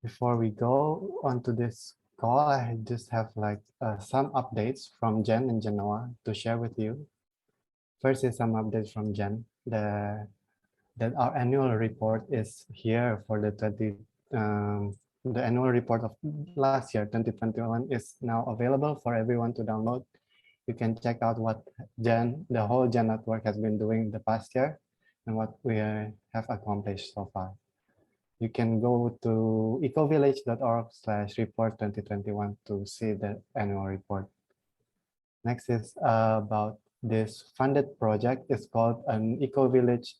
Before we go on to this call, I just have like some updates from Gen and Genoa to share with you. First is some updates from Gen. That our annual report is here for the annual report of last year, 2021, is now available for everyone to download. You can check out what the whole Gen network has been doing the past year and what we have accomplished so far. You can go to ecovillage.org/report 2021 to see the annual report. Next is about this funded project. It's called an Eco-Village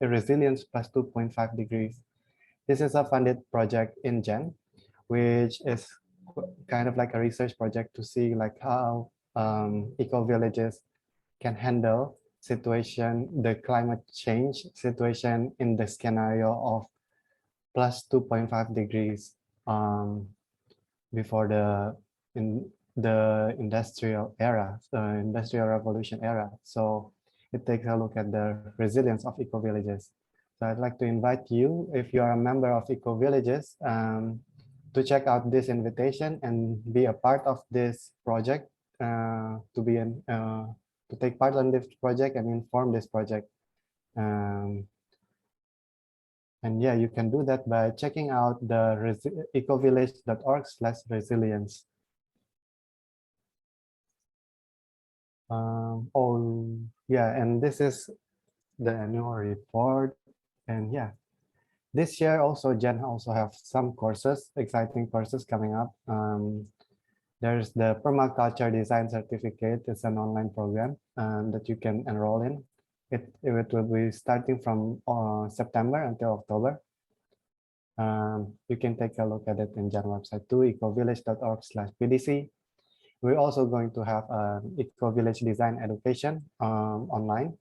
Resilience plus 2.5 degrees. This is a funded project in GEN, which is kind of like a research project to see like how eco-villages can handle the climate change situation in the scenario of plus 2.5 degrees before the industrial era, industrial revolution era. So it takes a look at the resilience of eco-villages. So I'd like to invite you, if you are a member of eco-villages, to check out this invitation and be a part of this project, to take part on this project and inform this project. And yeah, you can do that by checking out the ecovillage.org/resilience. Oh yeah, and this is the annual report. And yeah, this year also Gen also have some courses, exciting courses coming up. There's the Permaculture Design Certificate. It's an online program that you can enroll in. It will be starting from September until October. You can take a look at it in Gen website too, ecovillage.org/PDC. We're also going to have eco-village design education online.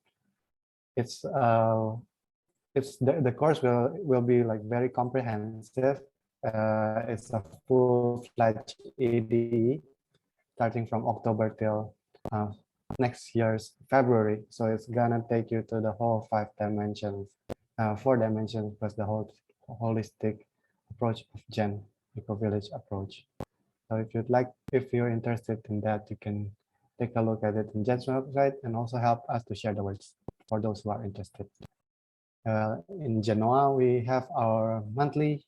The course will be like very comprehensive. It's a full-fledged EDE starting from October till next year's February. So it's gonna take you to the whole 4 dimensions plus the whole holistic approach of Gen eco-village approach. So if you're interested in that, you can take a look at it in Gen's website and also help us to share the words for those who are interested. In Genoa, we have our monthly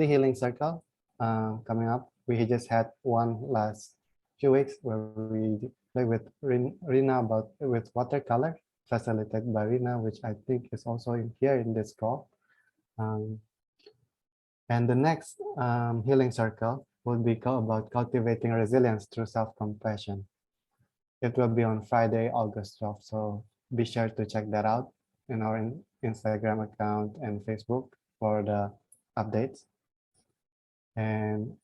healing circle coming up. We just had one last few weeks where we play with Rina with watercolor, facilitated by Rina, which I think is also in here in this call. And the next healing circle will be about cultivating resilience through self-compassion. It will be on Friday, August 12th. So be sure to check that out in our Instagram account and Facebook for the updates. And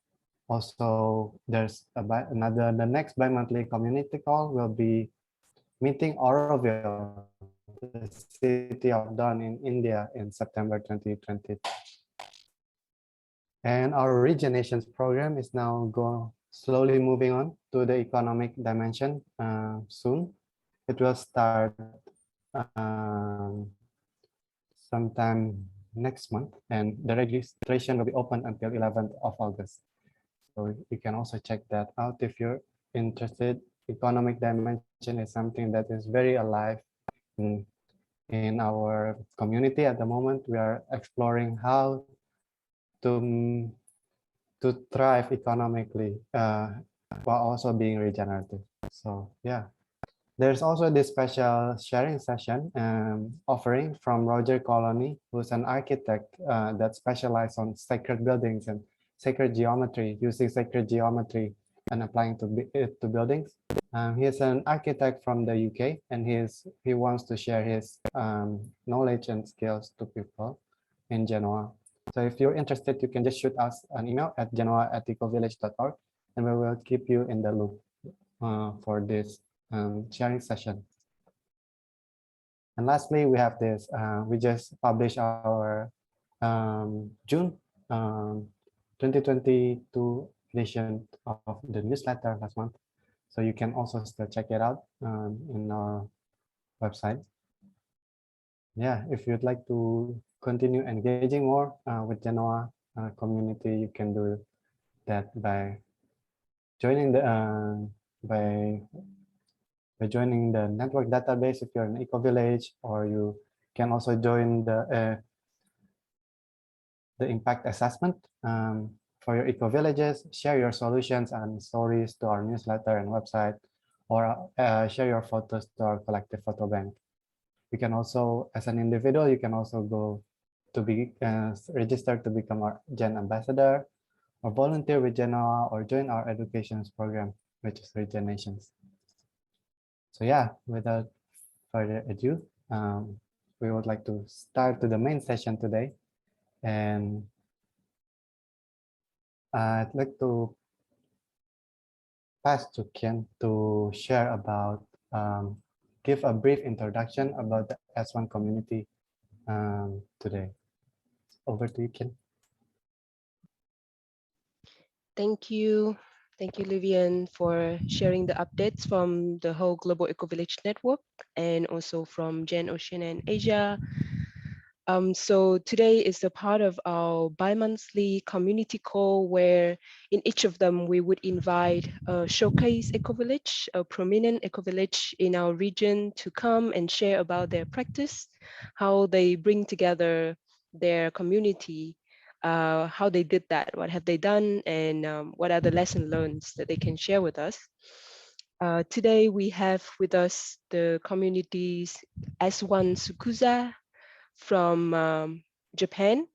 also there's the next bi-monthly community call will be meeting Auroville, the city of dawn in India in September 2020. And our Regenations program is now slowly moving on to the economic dimension soon. It will start sometime next month, and the registration will be open until 11th of August. So you can also check that out if you're interested. Economic dimension is something that is very alive in our community at the moment. We are exploring how to thrive economically while also being regenerative. So yeah, there's also this special sharing session offering from Roger Colony, who's an architect that specializes on sacred buildings and sacred geometry, using sacred geometry and applying it to buildings. He's an architect from the UK, and he wants to share his knowledge and skills to people in Genoa. So if you're interested, you can just shoot us an email at genoa@ecovillage.org, and we will keep you in the loop for this sharing session. And lastly, we have this. We just published our June 2022 edition of the newsletter last month. So you can also still check it out in our website. Yeah, if you'd like to continue engaging more with Genoa community, you can do that by joining the by joining the network database if you're an eco-village, or you can also join the impact assessment for your eco-villages. Share your solutions and stories to our newsletter and website, or share your photos to our collective photo bank. You can also, as an individual, you can also go to be registered to become our GEN ambassador, or volunteer with Genoa, or join our education program, which is Regen Nations. So yeah, without further ado, we would like to start to the main session today. And I'd like to pass to Ken to share about, give a brief introduction about the S1 community today. Over to you, Ken. Thank you. Thank you, Livian, for sharing the updates from the whole Global Eco-Village Network and also from GEN Oceania and Asia. So today is a part of our bi-monthly community call where in each of them we would invite a showcase eco-village, a prominent eco-village in our region to come and share about their practice, how they bring together their community, how they did that, what have they done, and what are the lessons learned that they can share with us. Today we have with us the communities S1 Sukuza from Japan.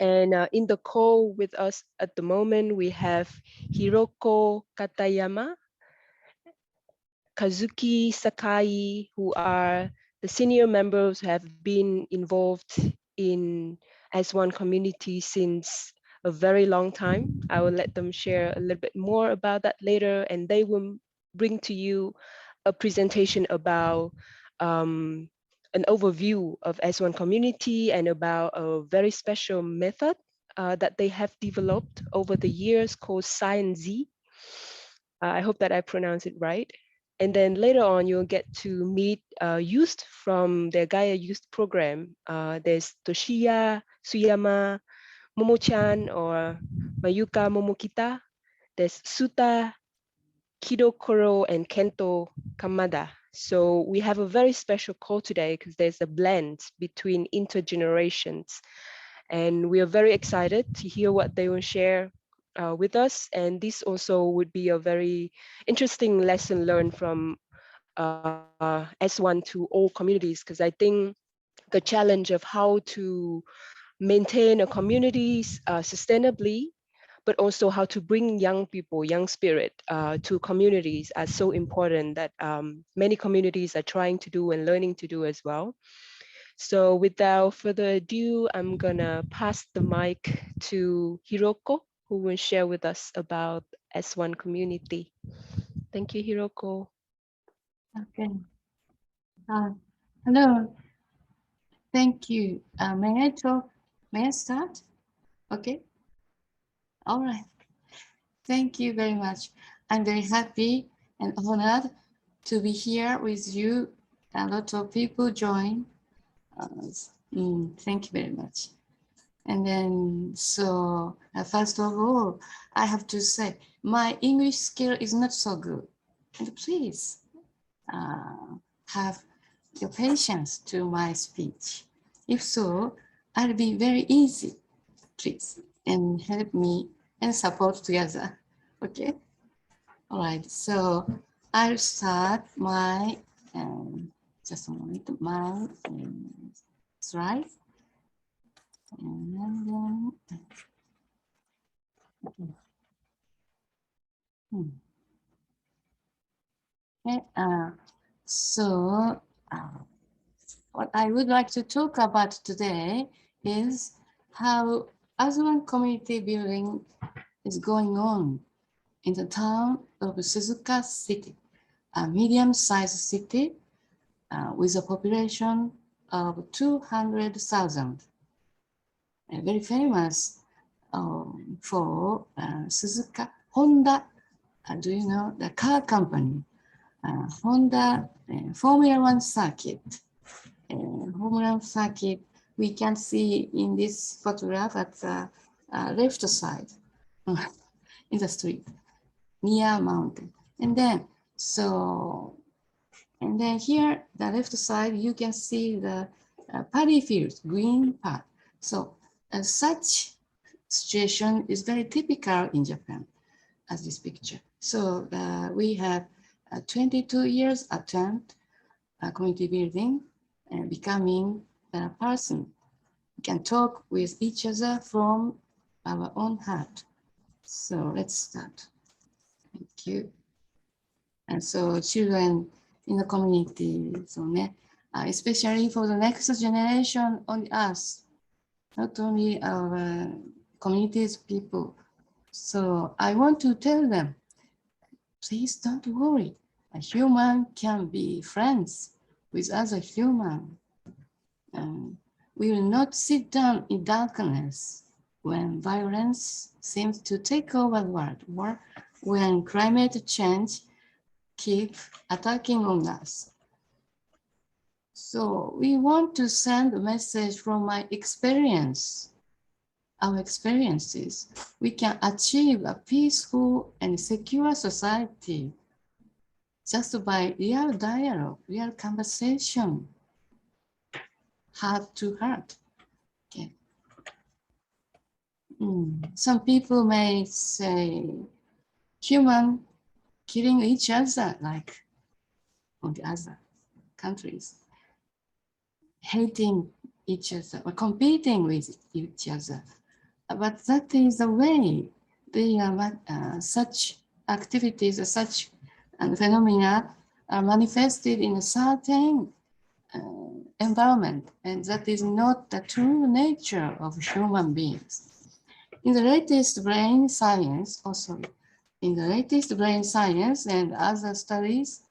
And in the call with us at the moment, we have Hiroko Katayama, Kazuki Sakai, who are the senior members who have been involved in S1 community since a very long time. I will let them share a little bit more about that later, and they will bring to you a presentation about an overview of S1 community and about a very special method that they have developed over the years called ScienZ. I hope that I pronounce it right. And then later on, you'll get to meet youth from their Gaia Youth program. There's Toshiya Suyama, Momo-chan or Mayuka Momokita. There's Suta, Kidokoro, and Kento Kamada. So we have a very special call today because there's a blend between intergenerations. And we are very excited to hear what they will share with us. And this also would be a very interesting lesson learned from S1 to all communities, because I think the challenge of how to maintain a community sustainably, but also how to bring young people, young spirit to communities are so important that many communities are trying to do and learning to do as well. So without further ado, I'm gonna pass the mic to Hiroko, who will share with us about S1 community. Thank you, Hiroko. Okay. Hello. Thank you. May I talk? May I start? Okay. All right. Thank you very much. I'm very happy and honored to be here with you. A lot of people join. Thank you very much. And then, so first of all, I have to say, my English skill is not so good. And please have your patience to my speech. If so, I'll be very easy, please, and help me and support together, okay? All right, so I'll start my, just a moment, my slide. And then, okay, so what I would like to talk about today is how S1 community building is going on in the town of Suzuka City, a medium-sized city with a population of 200,000. Very famous for Suzuka Honda. Do you know the car company? Honda Formula One circuit. Formula One circuit we can see in this photograph at the left side in the street near mountain. And then here, the left side, you can see the paddy fields, green part. So such situation is very typical in Japan, as this picture. So we have 22 years attempt community building and becoming a person. We can talk with each other from our own heart. So let's start. Thank you. And so children in the community, so especially for the next generation on the earth, not only our communities people. So I want to tell them, please don't worry. A human can be friends with other human. We will not sit down in darkness when violence seems to take over the world, or when climate change keeps attacking on us. So we want to send a message from my experience, our experiences. We can achieve a peaceful and secure society just by real dialogue, real conversation, heart to heart. Okay. Some people may say human killing each other like on the other countries, hating each other or competing with each other. But that is the way they are, such activities, such phenomena are manifested in a certain environment, and that is not the true nature of human beings. In the latest brain science, also in the latest brain science and other studies,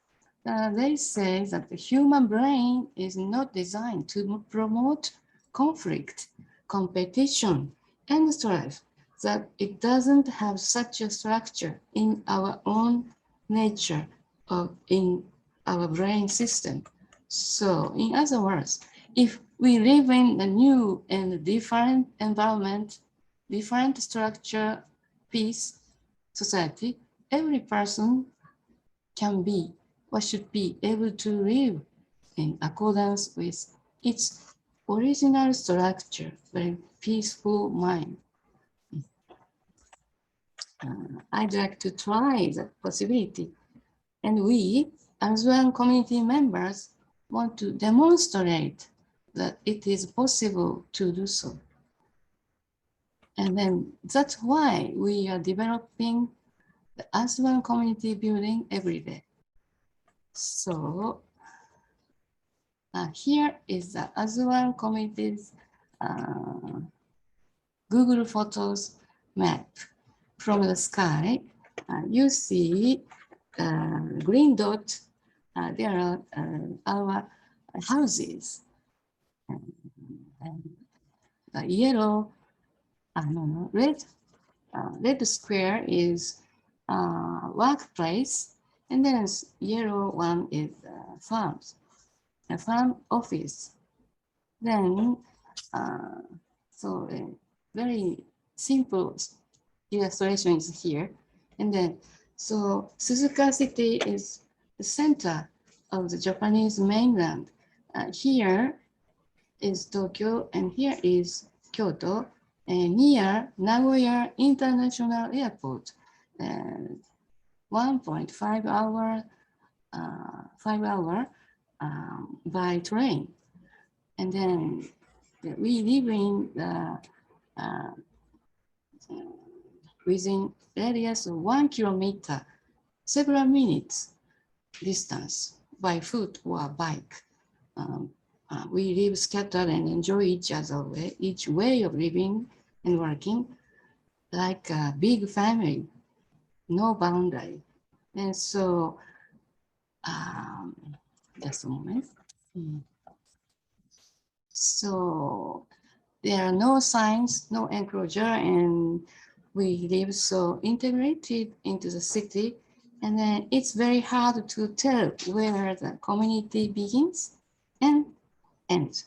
they say that the human brain is not designed to promote conflict, competition, and strife, that it doesn't have such a structure in our own nature or in our brain system. So in other words, if we live in a new and different environment, different structure, peace, society, every person can be or should be able to live in accordance with its original structure, very peaceful mind. I'd like to try that possibility. And we, as well community members, want to demonstrate that it is possible to do so. And then that's why we are developing the ASEAN community building every day. So here is the ASEAN community's Google Photos map. From the sky, you see green dot, there are our houses. And the yellow, red square is workplace, and then yellow one is farms, a farm office. Then, so a very simple illustration is here. And then, so Suzuka City is the center of the Japanese mainland. Here is Tokyo, and here is Kyoto, and near Nagoya International Airport. 1.5 hour, 5 hour by train. And then we live in the within areas of 1 kilometer, several minutes distance by foot or bike. We live scattered and enjoy each way of living and working like a big family, no boundary. And so, just a moment. So there are no signs, no enclosure, and we live so integrated into the city. And then it's very hard to tell where the community begins and ends.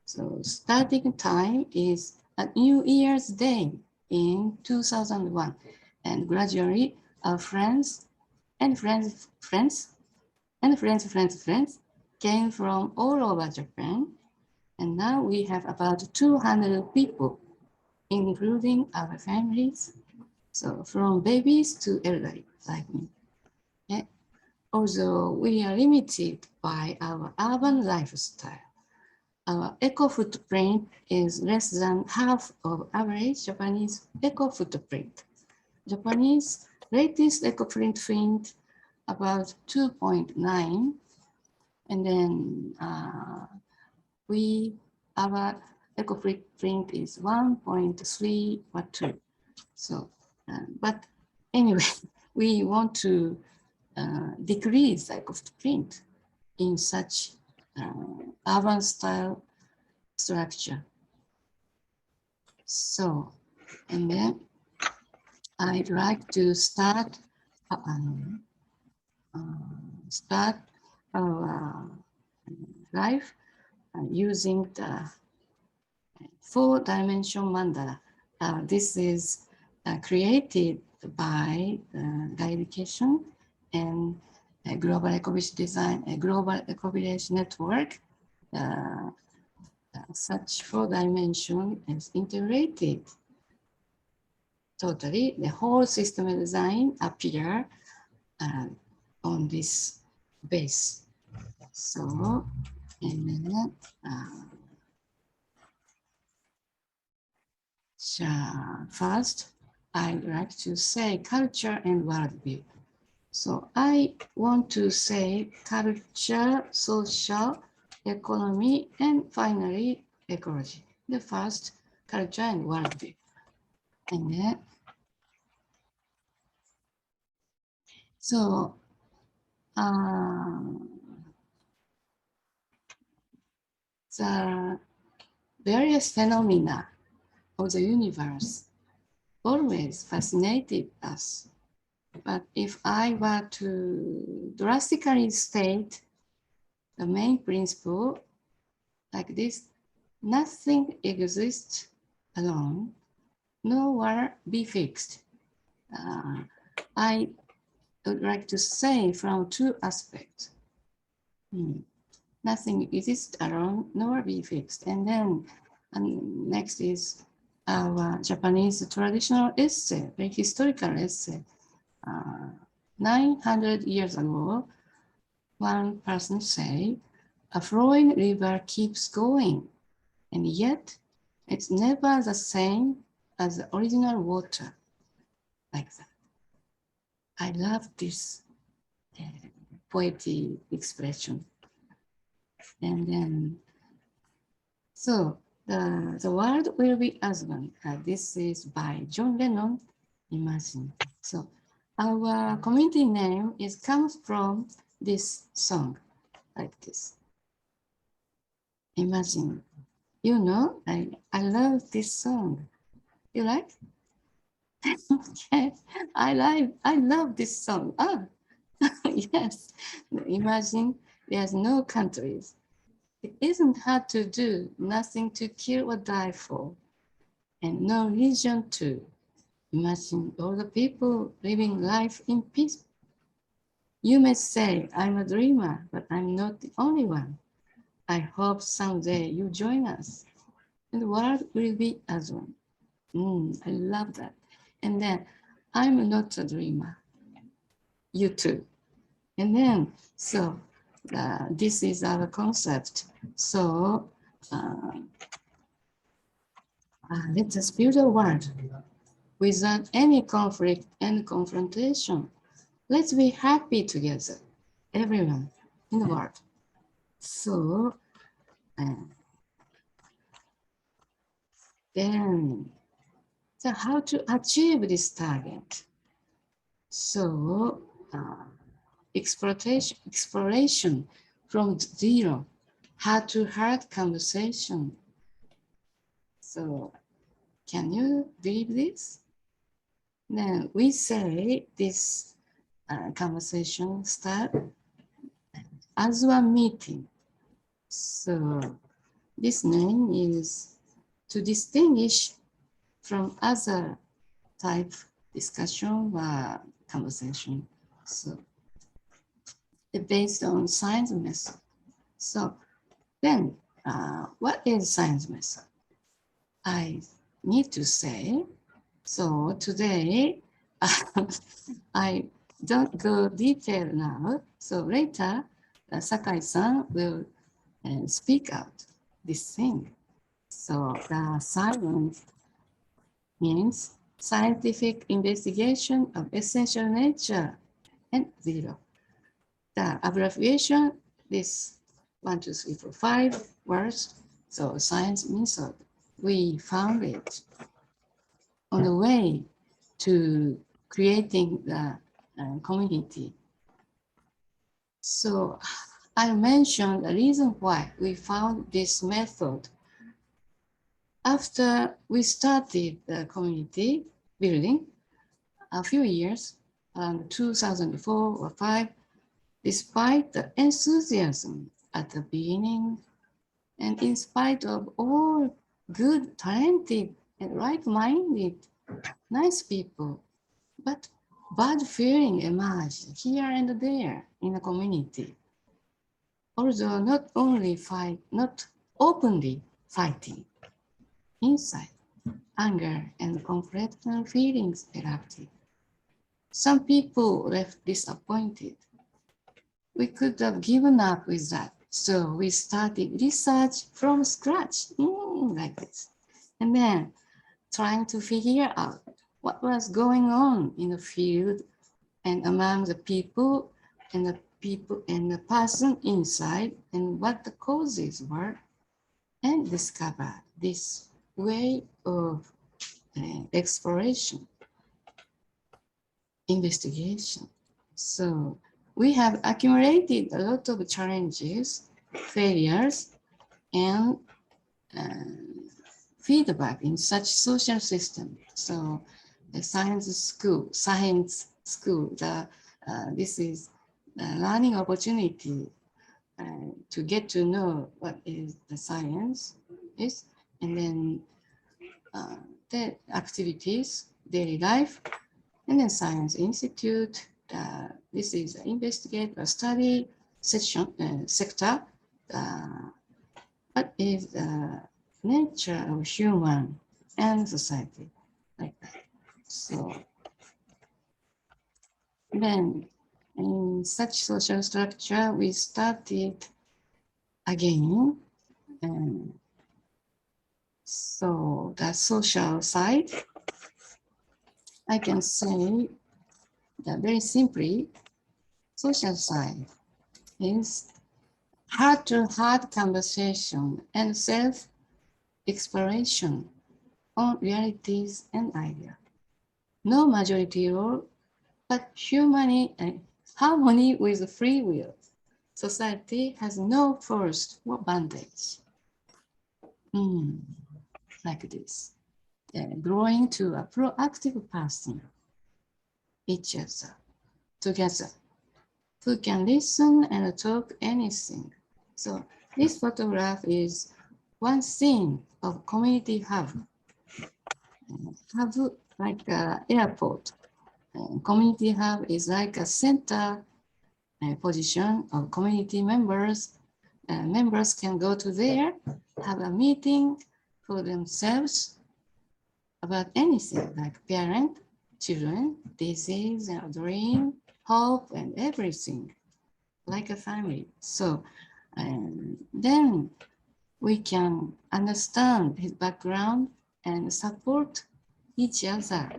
So starting time is a New Year's Day in 2001. And gradually our friends came from all over Japan. And now we have about 200 people, including our families. So from babies to elderly, like me. Yeah. Although we are limited by our urban lifestyle, our eco footprint is less than half of average Japanese eco footprint. Japanese latest eco footprint about 2.9, and then our eco footprint is 1.3 or 2. So, but anyway, we want to decrease the eco footprint in such urban style structure. So, and then I'd like to start our life using the 4-dimension mandala. This is created by Gaia Education and Global Eco-Village Design, a Global Eco-Village Network. Such 4-dimension is integrated. Totally, the whole system design appear on this base. So, and then first, I'd like to say culture and worldview. So I want to say culture, social, economy, and finally ecology. The first, culture and worldview. And then, so the various phenomena of the universe always fascinated us. But if I were to drastically state the main principle like this, nothing exists alone, nowhere be fixed. I would like to say from 2 aspects. Nothing exists alone, nor be fixed. And then next is our Japanese traditional essay, very historical essay. 900 years ago, one person said, a flowing river keeps going, and yet it's never the same as the original water, like that. I love this poetic expression. And then, so the world will be as one. This is by John Lennon, Imagine. So our community name comes from this song, like this. Imagine. You know, I love this song. You like? Okay, I love this song. Ah, yes. Imagine there's no countries. It isn't hard to do, nothing to kill or die for, and no religion too. Imagine all the people living life in peace. You may say, I'm a dreamer, but I'm not the only one. I hope someday you join us, and the world will be as one. I love that. And then, I'm not a dreamer. You too. And then, so this is our concept. So let us build a world without any conflict and confrontation. Let's be happy together, everyone in the world. So then, so how to achieve this target? So exploration from zero, heart-to-heart conversation. So can you believe this? Then we say this conversation start as one meeting. So this name is to distinguish from other type discussion or conversation. So based on ScienZ method. So then what is ScienZ method? I need to say, so today I don't go detail now. So later Sakai-san will speak out this thing. So the science means scientific investigation of essential nature and zero. The abbreviation, this 1, 2, 3, 4, 5 words. So ScienZ method, we found it on the way to creating the community. So I mentioned the reason why we found this method. After we started the community building a few years, 2004 or 5, despite the enthusiasm at the beginning, and in spite of all good, talented, and right-minded, nice people, but bad feeling emerged here and there in the community. Although not openly fighting, inside, anger and conflicting feelings erupted. Some people left disappointed. We could have given up with that. So we started research from scratch, like this. And then trying to figure out what was going on in the field and among the people and the person inside and what the causes were, and discover this way of exploration, investigation. So we have accumulated a lot of challenges, failures, and feedback in such social system. So the ScienZ school, this is a learning opportunity to get to know what is the science is, and then the activities, daily life, and then ScienZ Institute. This is an investigate or study section, sector. What is the nature of human and society, like that. So then in such social structure, we started again. And so the social side, I can say that very simply, social side is heart-to-heart conversation and self-exploration on realities and ideas. No majority rule, but harmony with free will. Society has no force or bondage. Like this. Growing to a proactive person, each other, together, who can listen and talk anything. So this photograph is one scene of community hub. Hub like an airport. Community hub is like a center position of community members. Members can go to there, have a meeting for themselves about anything like parent, children, disease, and dream, hope, and everything, like a family. So then we can understand his background and support each other,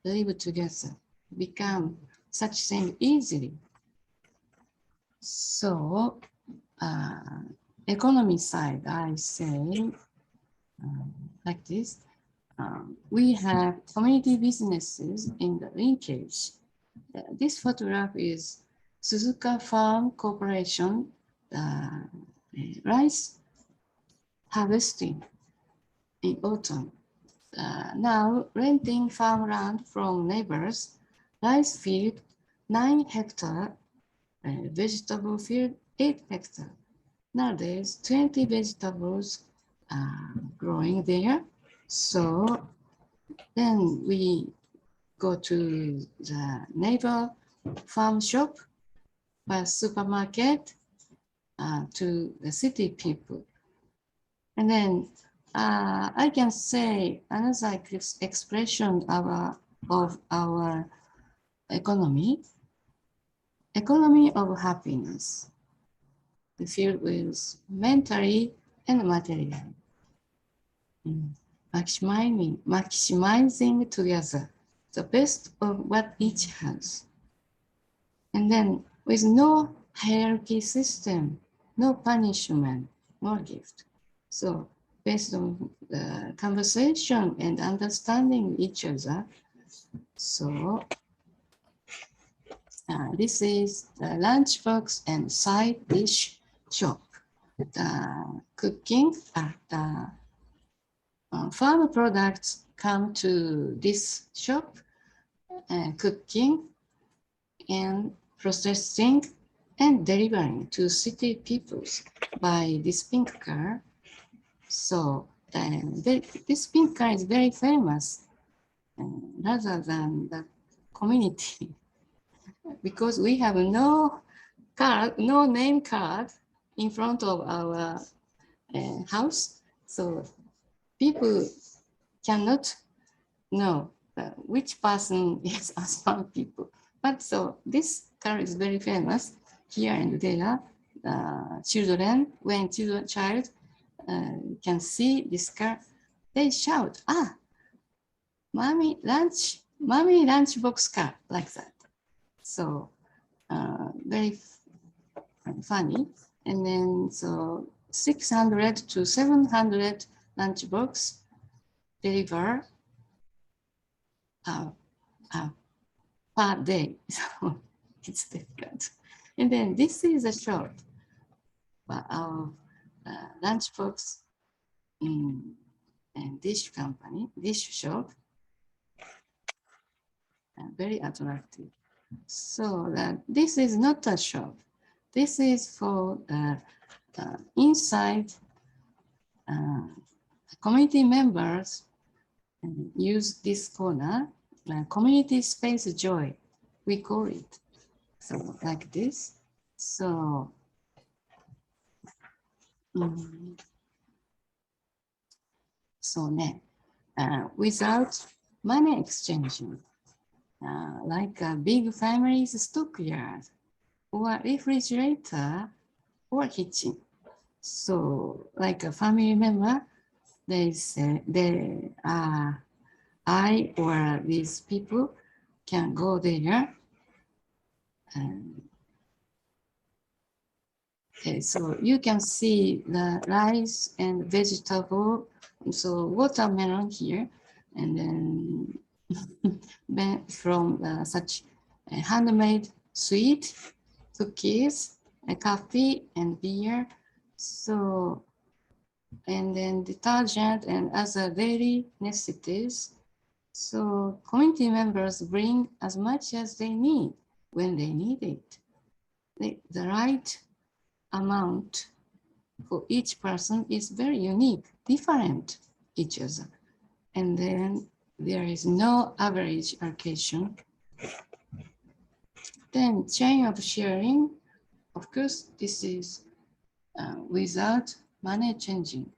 live together, become such thing easily. So economy side, I say like this. We have community businesses in the linkage. This photograph is Suzuka Farm Corporation rice harvesting in autumn. Now renting farmland from neighbors, rice field 9 hectare, vegetable field 8 hectare. nowadays 20 vegetables growing there. So then we go to the neighbor farm shop, or supermarket, to the city people. And then I can say another expression of our economy of happiness, filled with mentally and materially. Maximizing together the best of what each has. And then with no hierarchy system, no punishment, no gift. So based on the conversation and understanding each other, so this is the lunchbox and side dish shop. The cooking, the farm products come to this shop, cooking and processing and delivering to city peoples by this pink car. So this pink car is very famous rather than the community because we have no card, no name card in front of our house. So people cannot know which person is Aspan people. But so this car is very famous here and there. Children, when child can see this car, they shout, "Ah, mommy lunchbox car," like that. So very funny. And then so 600 to 700 lunchbox deliver per day. So it's difficult. And then this is a short of lunchbox and dish company, dish shop, very attractive. So this is not a shop. This is for inside community members use this corner, community space joy, we call it. So like this. So without money exchanging, like a big family's stockyard or refrigerator or kitchen. So like a family member, they say I or these people can go there. And okay, so you can see the rice and vegetable. So watermelon here, and then from such handmade sweet cookies, coffee and beer. So, and then detergent and other daily necessities. So community members bring as much as they need when they need it. The right amount for each person is very unique, different each other. And then there is no average allocation. Then chain of sharing, of course, this is without money changing.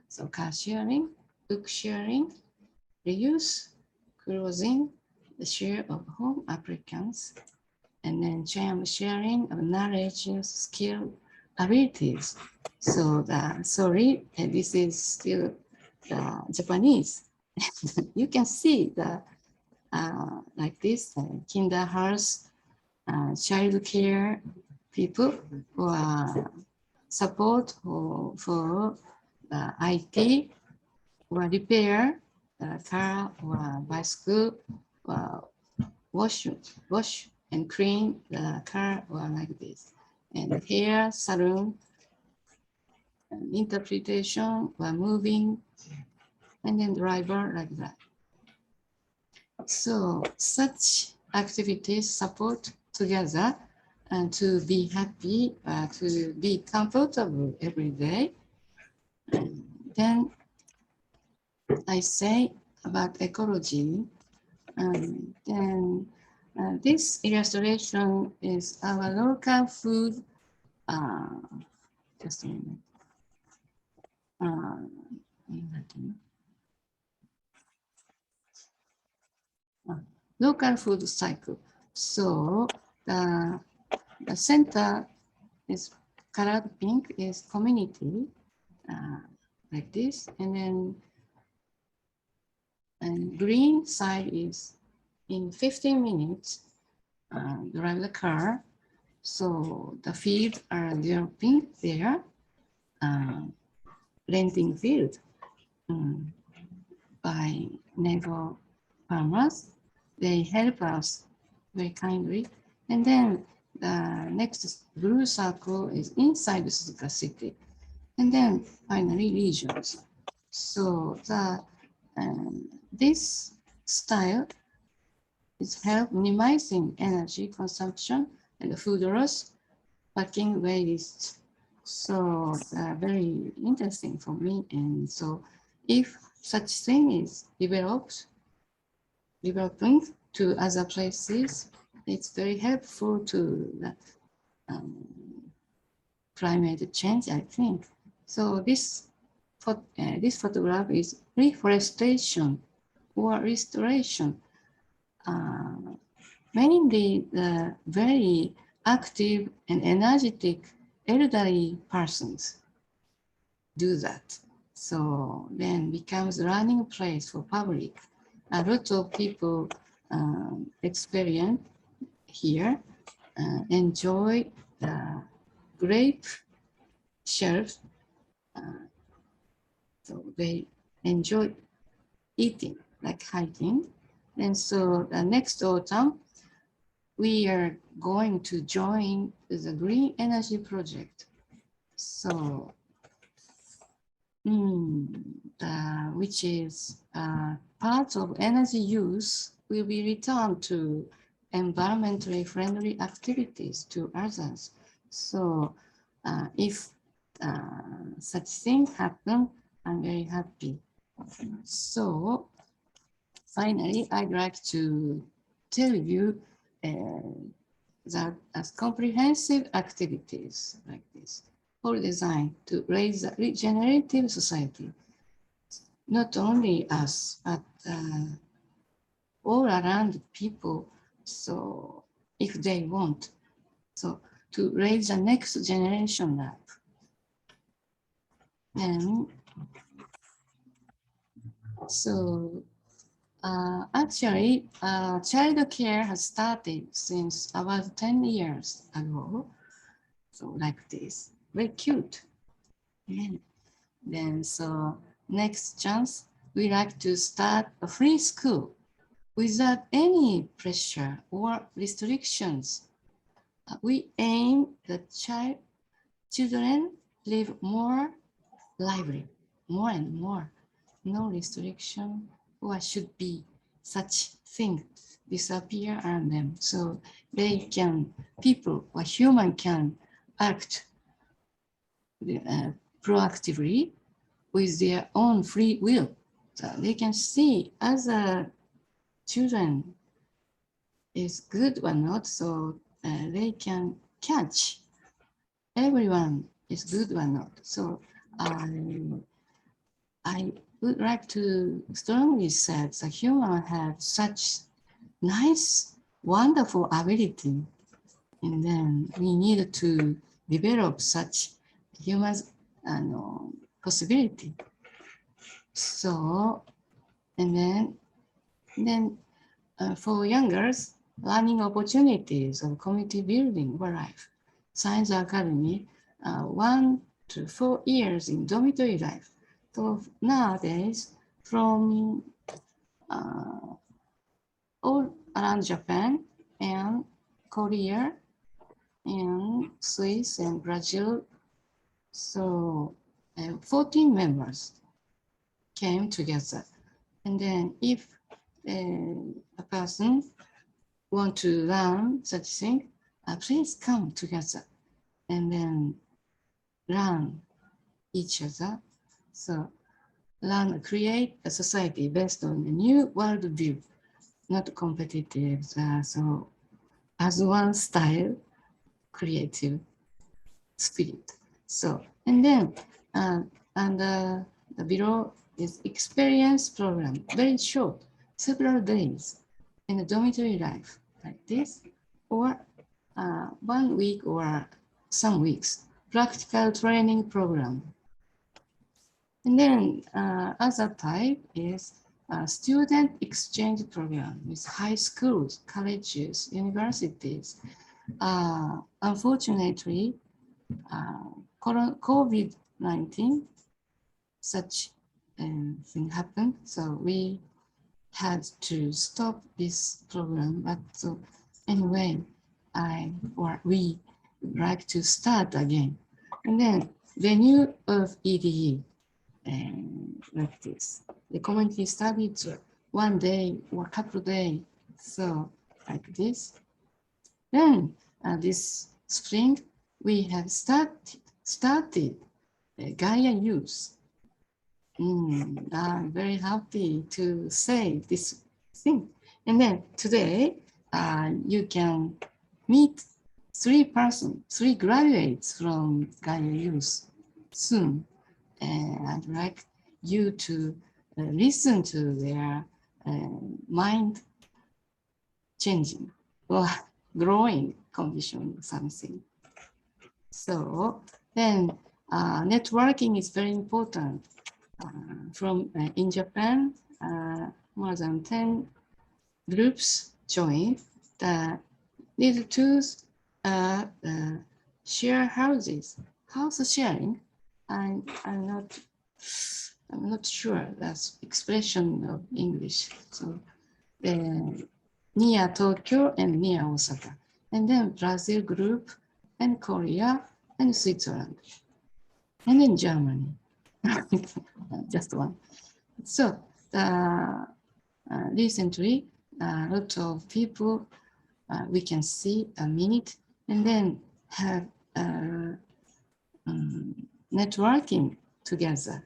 So car sharing, book sharing, reuse, clothing, the share of home applicants, and then chain of sharing of knowledge, skill, abilities. So sorry, this is still Japanese. You can see the like this kindergarten, child care people who are support for IT or repair car or bicycle, wash and clean the car or like this. And hair salon, interpretation or moving, and then driver like that. So such activities support together and to be happy, to be comfortable every day. And then I say about ecology. And then this illustration is our local food. Just a minute. Local food cycle. So the center is colored pink is community, like this, and then green side is in 15 minutes drive the car. So the fields are developing there, renting field by neighbor farmers. They help us very kindly. And then the next blue circle is inside the city. And then finally regions. So the this style is help minimizing energy consumption and food loss, packing waste. So very interesting for me. And so if such thing is developing to other places, it's very helpful to the climate change, I think. So this photograph is reforestation or restoration. Mainly the very active and energetic elderly persons do that. So then becomes a learning place for public. A lot of people experience here, enjoy the grape shelves. So they enjoy eating, like hiking. And so the next autumn, we are going to join the green energy project. So, which is part of energy use will be returned to environmentally friendly activities to others. So if such things happen, I'm very happy. So finally, I'd like to tell you that as comprehensive activities like this, all designed to raise a regenerative society, not only us, but all around people. So if they want, so to raise the next generation up. And so actually, child care has started since about 10 years ago. So like this, very cute. And then so next chance, we like to start a free school without any pressure or restrictions. We aim that children live more lively, more and more. No restriction or should be such thing disappear on them. So they can, people or human can act proactively with their own free will. So they can see other children is good or not, so they can catch everyone is good or not. So I would like to strongly say that human have such nice, wonderful ability, and then we need to develop such human possibility. So, and then for youngers, learning opportunities of community building for life. ScienZ Academy, 1 to 4 years in dormitory life. So nowadays, from all around Japan and Korea and Swiss and Brazil, so 14 members came together. And then if a person want to learn such thing, please come together and then learn each other. So learn, create a society based on a new worldview, not competitive. So as one style, creative spirit. So, and then, the below is experience program, very short, several days in a dormitory life like this, or 1 week or some weeks, practical training program. And then other type is a student exchange program with high schools, colleges, universities. Unfortunately, COVID-19, such thing happened. So we had to stop this program. But so anyway, we would like to start again. And then venue of EDE, like this. The community studies 1 day or couple of days. So like this. Then this spring, we have started Gaia Youth. I'm very happy to say this thing. And then today, you can meet 3 graduates from Gaia Youth soon. And I'd like you to listen to their mind changing or growing condition, something. So then networking is very important. In Japan, more than 10 groups joined. These two share houses. House sharing, I'm not sure that's expression of English. So near Tokyo and near Osaka, and then Brazil group and Korea and Switzerland, and then Germany. Just one. So recently, a lot of people we can see a minute and then have networking together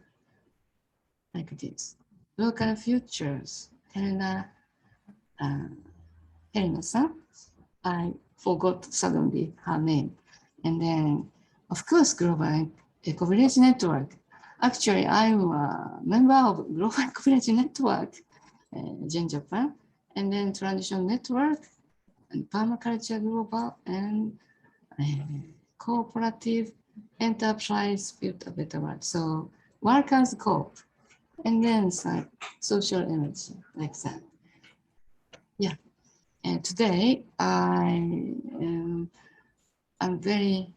like this. Local futures, Helena-san, I forgot suddenly her name. And then, of course, Global Eco-Village Network. Actually, I'm a member of Global Eco-Village Network, GEN Japan, and then Transition Network, and Permaculture Global, and Cooperative Enterprise Build a Better World. So Workers Co-op, and then social energy, like that. Yeah. And today, I'm very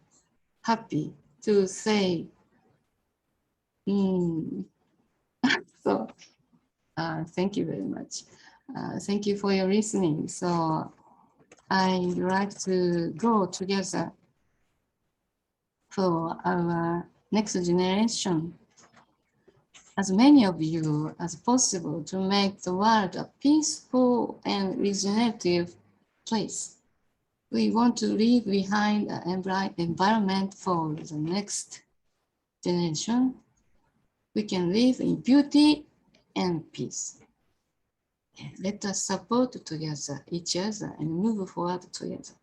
happy to say, so thank you very much. Thank you for your listening. So I'd like to go together for our next generation, as many of you as possible, to make the world a peaceful and regenerative place. We want to leave behind an environment for the next generation. We can live in beauty and peace. Let us support together each other and move forward together.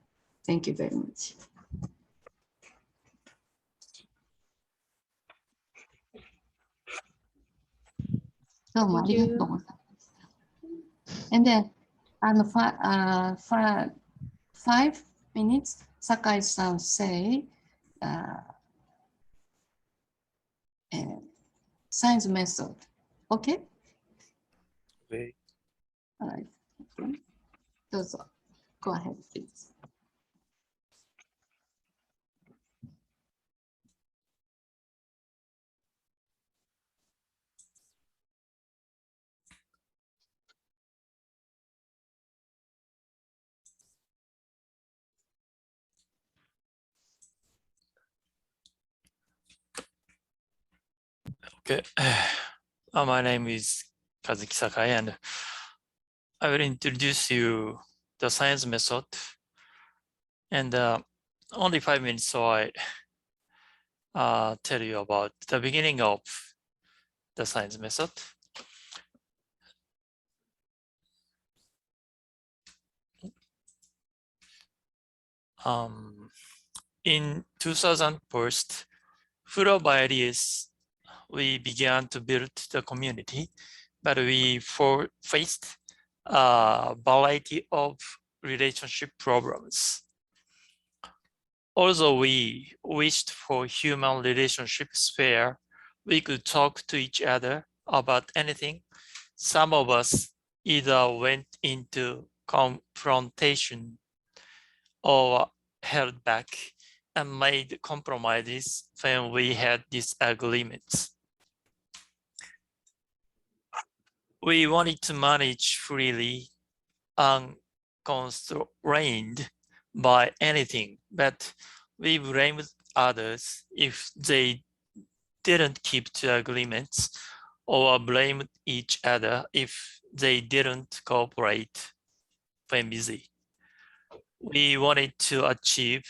Thank you very much. Thank you. And then, 5 minutes, Sakai-san say, ScienZ method. Okay? Okay. All right. Okay. So, go ahead, please. Okay. My name is Kazuki Sakai, and I will introduce you the ScienZ method And only 5 minutes, so I tell you about the beginning of the ScienZ method. In 2001, full of ideas, we began to build the community, but we faced a variety of relationship problems. Although we wished for human relationships where we could talk to each other about anything, some of us either went into confrontation or held back and made compromises when we had disagreements. We wanted to manage freely, unconstrained by anything, but we blamed others if they didn't keep to agreements, or blamed each other if they didn't cooperate when busy. We wanted to achieve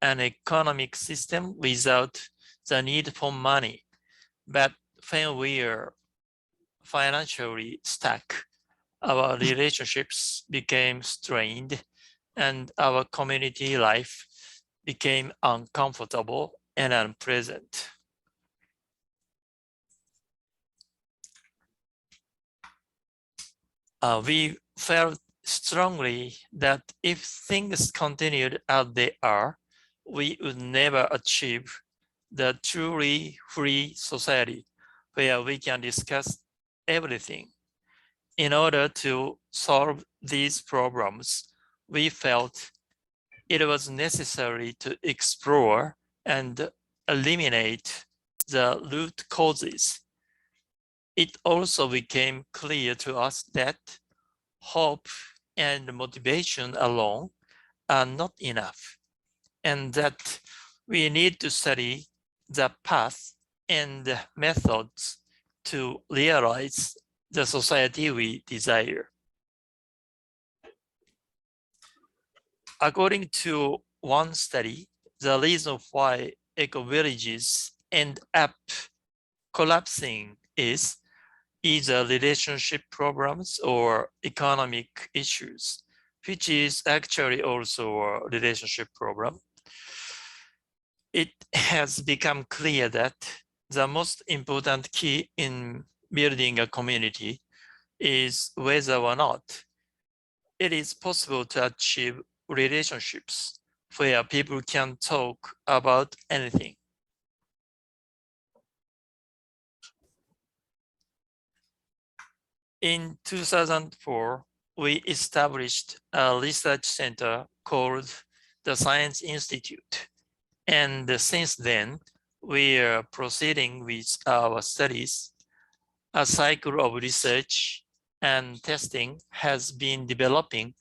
an economic system without the need for money, but when we are financially stuck, our relationships became strained and our community life became uncomfortable and unpleasant. We felt strongly that if things continued as they are, we would never achieve the truly free society where we can discuss everything. In order to solve these problems, we felt it was necessary to explore and eliminate the root causes. It also became clear to us that hope and motivation alone are not enough, and that we need to study the path and methods to realize the society we desire. According to one study, the reason why eco-villages end up collapsing is either relationship problems or economic issues, which is actually also a relationship problem. It has become clear that the most important key in building a community is whether or not it is possible to achieve relationships where people can talk about anything. In 2004, we established a research center called the ScienZ Institute. And since then, we are proceeding with our studies. A cycle of research and testing has been developing,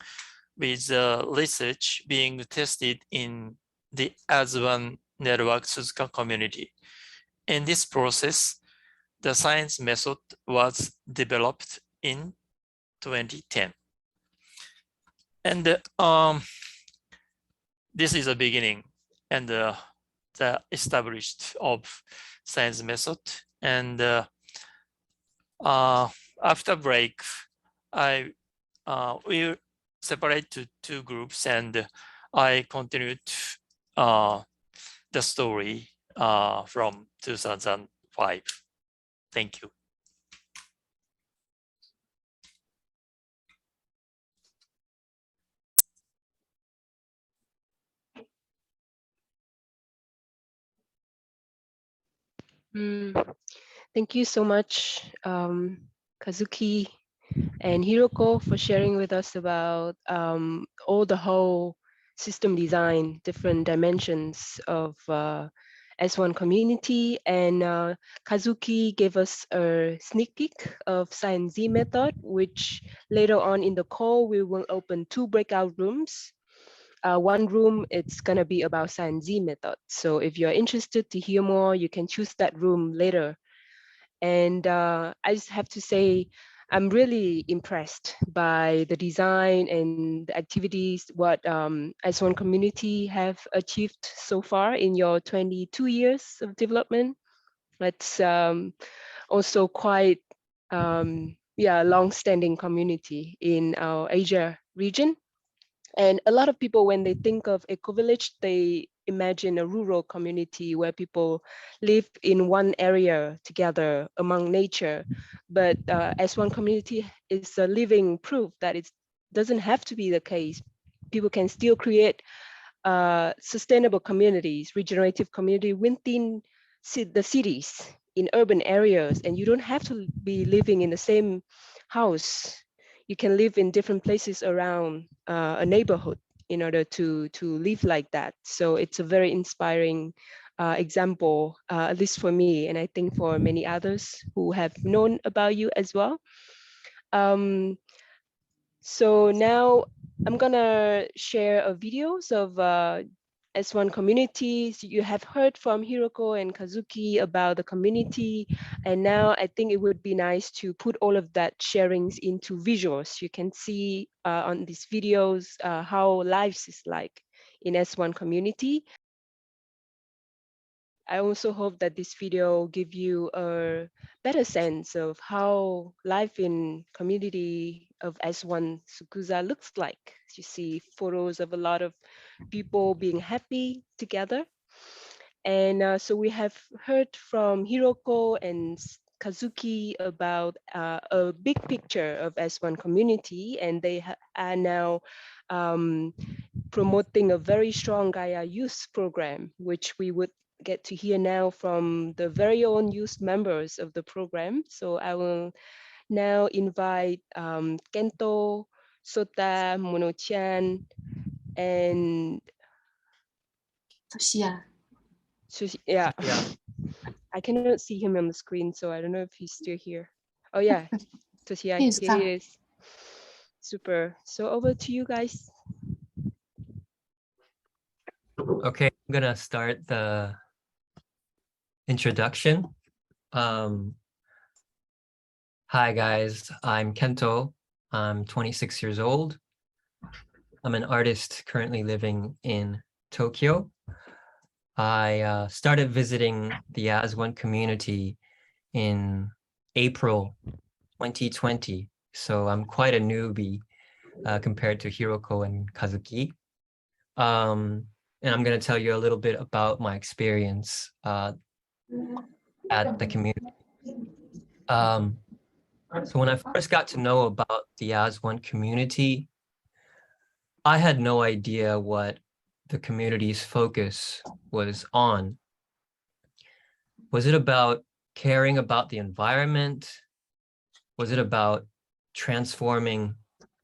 with research being tested in the As1 Network Suzuka community. In this process, the ScienZ method was developed in 2010. And this is the beginning and the established of ScienZ method. And after break, we separate to two groups, and I continued the story from 2005. Thank you. Thank you so much, Kazuki and Hiroko, for sharing with us about all the whole system design, different dimensions of S1 community. And Kazuki gave us a sneak peek of ScienZ method, which later on in the call, we will open 2 breakout rooms. One room, it's gonna be about ScienZ method. So if you're interested to hear more, you can choose that room later. And I just have to say, I'm really impressed by the design and the activities what S1 community have achieved so far in your 22 years of development. That's also quite long-standing community in our Asia region. And a lot of people, when they think of eco-village, they imagine a rural community where people live in one area together among nature. But S1 community is a living proof that it doesn't have to be the case. People can still create sustainable communities, regenerative community within the cities, in urban areas, and you don't have to be living in the same house. You can live in different places around a neighborhood in order to live like that. So it's a very inspiring example, at least for me, and I think for many others who have known about you as well. So now I'm gonna share a videos of S1 communities. You have heard from Hiroko and Kazuki about the community, and now I think it would be nice to put all of that sharings into visuals. You can see on these videos how lives is like in S1 community. I also hope that this video give you a better sense of how life in community of S1 Sukuza looks like. You see photos of a lot of people being happy together. And so we have heard from Hiroko and Kazuki about a big picture of S1 community, and they are now promoting a very strong Gaia Youth program, which we would get to hear now from the very own youth members of the program. So I will now invite Kento, Sota, Monochan, and Toshia. Yeah. Yeah. I cannot see him on the screen, so I don't know if he's still here. Oh yeah, Toshia, He's here he come. is. Super. So over to you guys. Okay, I'm gonna start the introduction. Hi guys, I'm Kento. I'm 26 years old. I'm an artist currently living in Tokyo. I started visiting the S1 community in April 2020, so I'm quite a newbie compared to Hiroko and Kazuki. And I'm going to tell you a little bit about my experience at the community. So when I first got to know about the S1 community, I had no idea what the community's focus was on. Was it about caring about the environment? Was it about transforming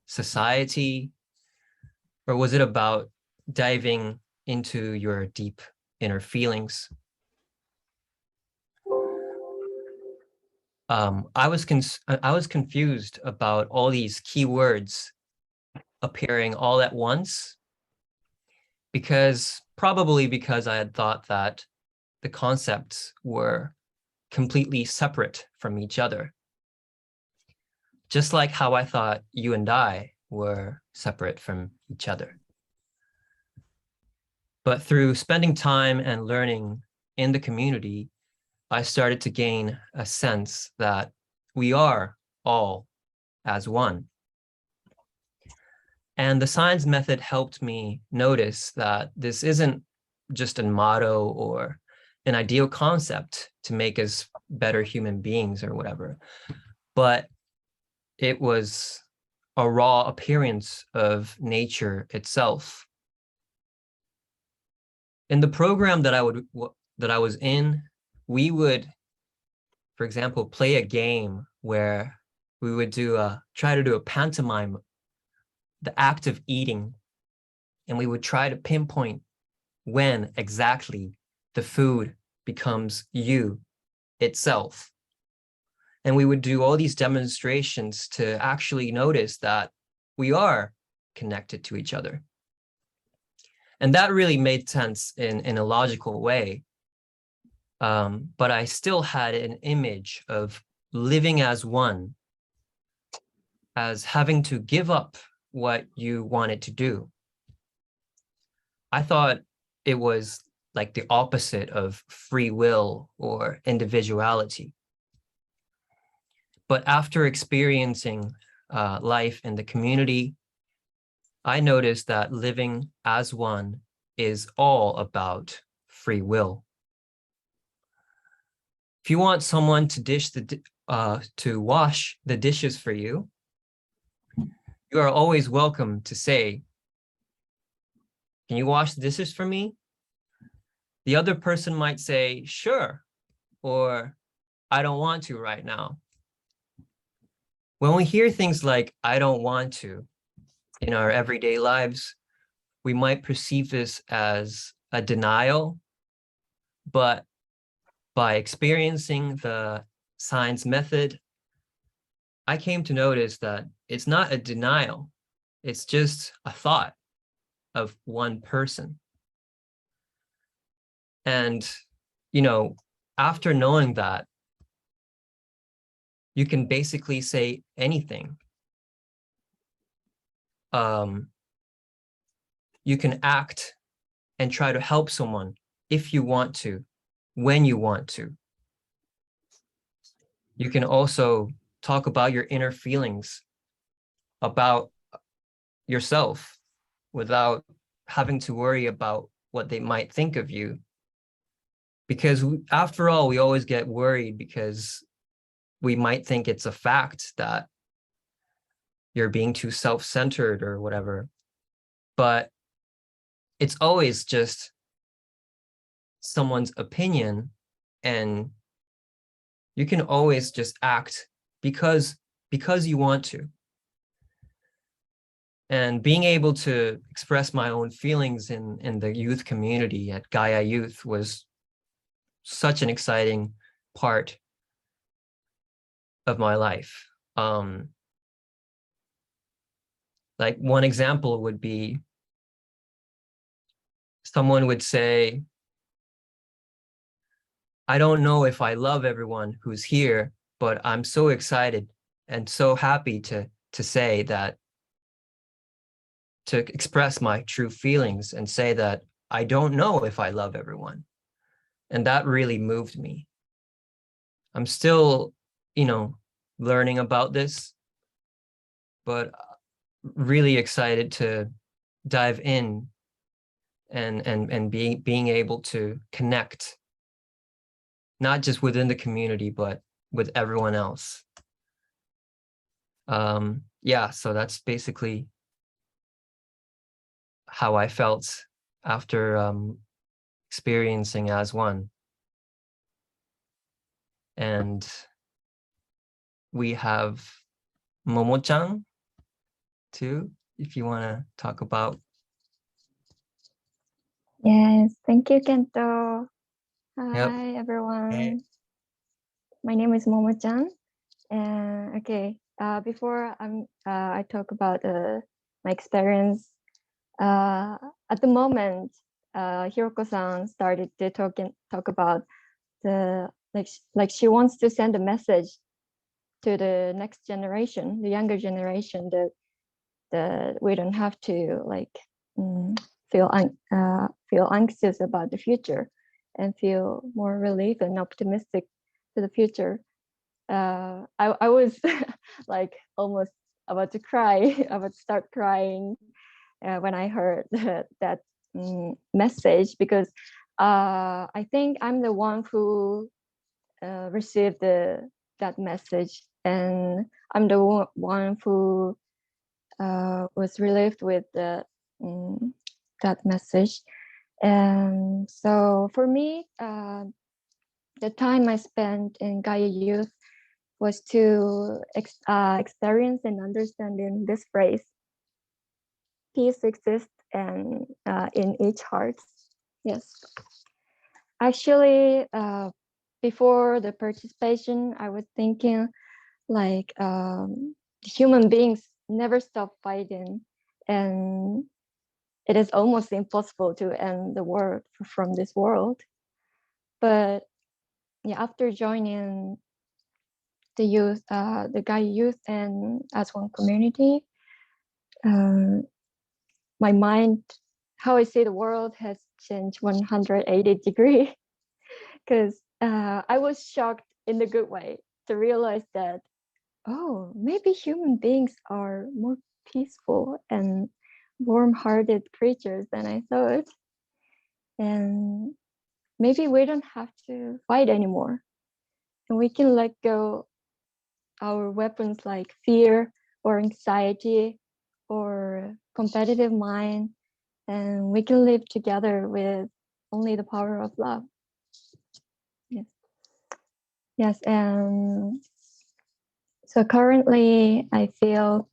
society? Or was it about diving into your deep inner feelings? I was confused about all these keywords appearing all at once, probably because I had thought that the concepts were completely separate from each other. Just like how I thought you and I were separate from each other. But through spending time and learning in the community, I started to gain a sense that we are all as one. And the ScienZ method helped me notice that this isn't just a motto or an ideal concept to make us better human beings or whatever, but it was a raw appearance of nature itself. In the program that I was in, we would, for example, play a game where we would try to do a pantomime, the act of eating, and we would try to pinpoint when exactly the food becomes you itself. And we would do all these demonstrations to actually notice that we are connected to each other. And that really made sense in a logical way. But I still had an image of living as one as having to give up what you wanted to do. I thought it was like the opposite of free will or individuality. But after experiencing life in the community, I noticed that living as one is all about free will. If you want someone to wash the dishes for you, you are always welcome to say, "Can you wash the dishes for me?" The other person might say, "Sure," or "I don't want to right now." When we hear things like "I don't want to" in our everyday lives, we might perceive this as a denial, but by experiencing the ScienZ method, I came to notice that it's not a denial, it's just a thought of one person. And, you know, after knowing that, you can basically say anything. You can act and try to help someone if you want to, when you want to. You can also talk about your inner feelings about yourself without having to worry about what they might think of you. Because after all, we always get worried because we might think it's a fact that you're being too self-centered or whatever. But it's always just someone's opinion, and you can always just act because you want to. And being able to express my own feelings in the youth community at Gaia Youth was such an exciting part of my life. Like one example would be, someone would say, "I don't know if I love everyone who's here, but I'm so excited and so happy to say that, to express my true feelings and say that I don't know if I love everyone." And that really moved me. I'm still, you know, learning about this, but really excited to dive in and being able to connect, not just within the community, but with everyone else. Yeah, so that's basically how I felt after experiencing as one. And we have Momo-chan too, if you want to talk about. Yes, thank you, Kento. Hi, Yep. everyone. Hey. My name is Momo-chan. And okay, before I talk about my experience, at the moment, Hiroko-san started to talk about the like she wants to send a message to the next generation, the younger generation, that we don't have to like feel anxious about the future and feel more relief and optimistic to the future. I was like almost about to cry, about to start crying when I heard that message, because I think I'm the one who received that message, and I'm the one who was relieved with that message. And so for me, the time I spent in Gaia Youth was to experience and understanding this phrase: peace exists and in each heart. Yes. Actually, before the participation, I was thinking like human beings never stop fighting, and it is almost impossible to end the world from this world. But yeah, after joining the youth, the Gaia Youth and as one community, my mind, how I see the world has changed 180 degrees because I was shocked in the good way to realize that, oh, maybe human beings are more peaceful and warm-hearted creatures than I thought. And maybe we don't have to fight anymore. And we can let go our weapons like fear or anxiety or competitive mind, and we can live together with only the power of love. Yes. Yes, and so currently I feel,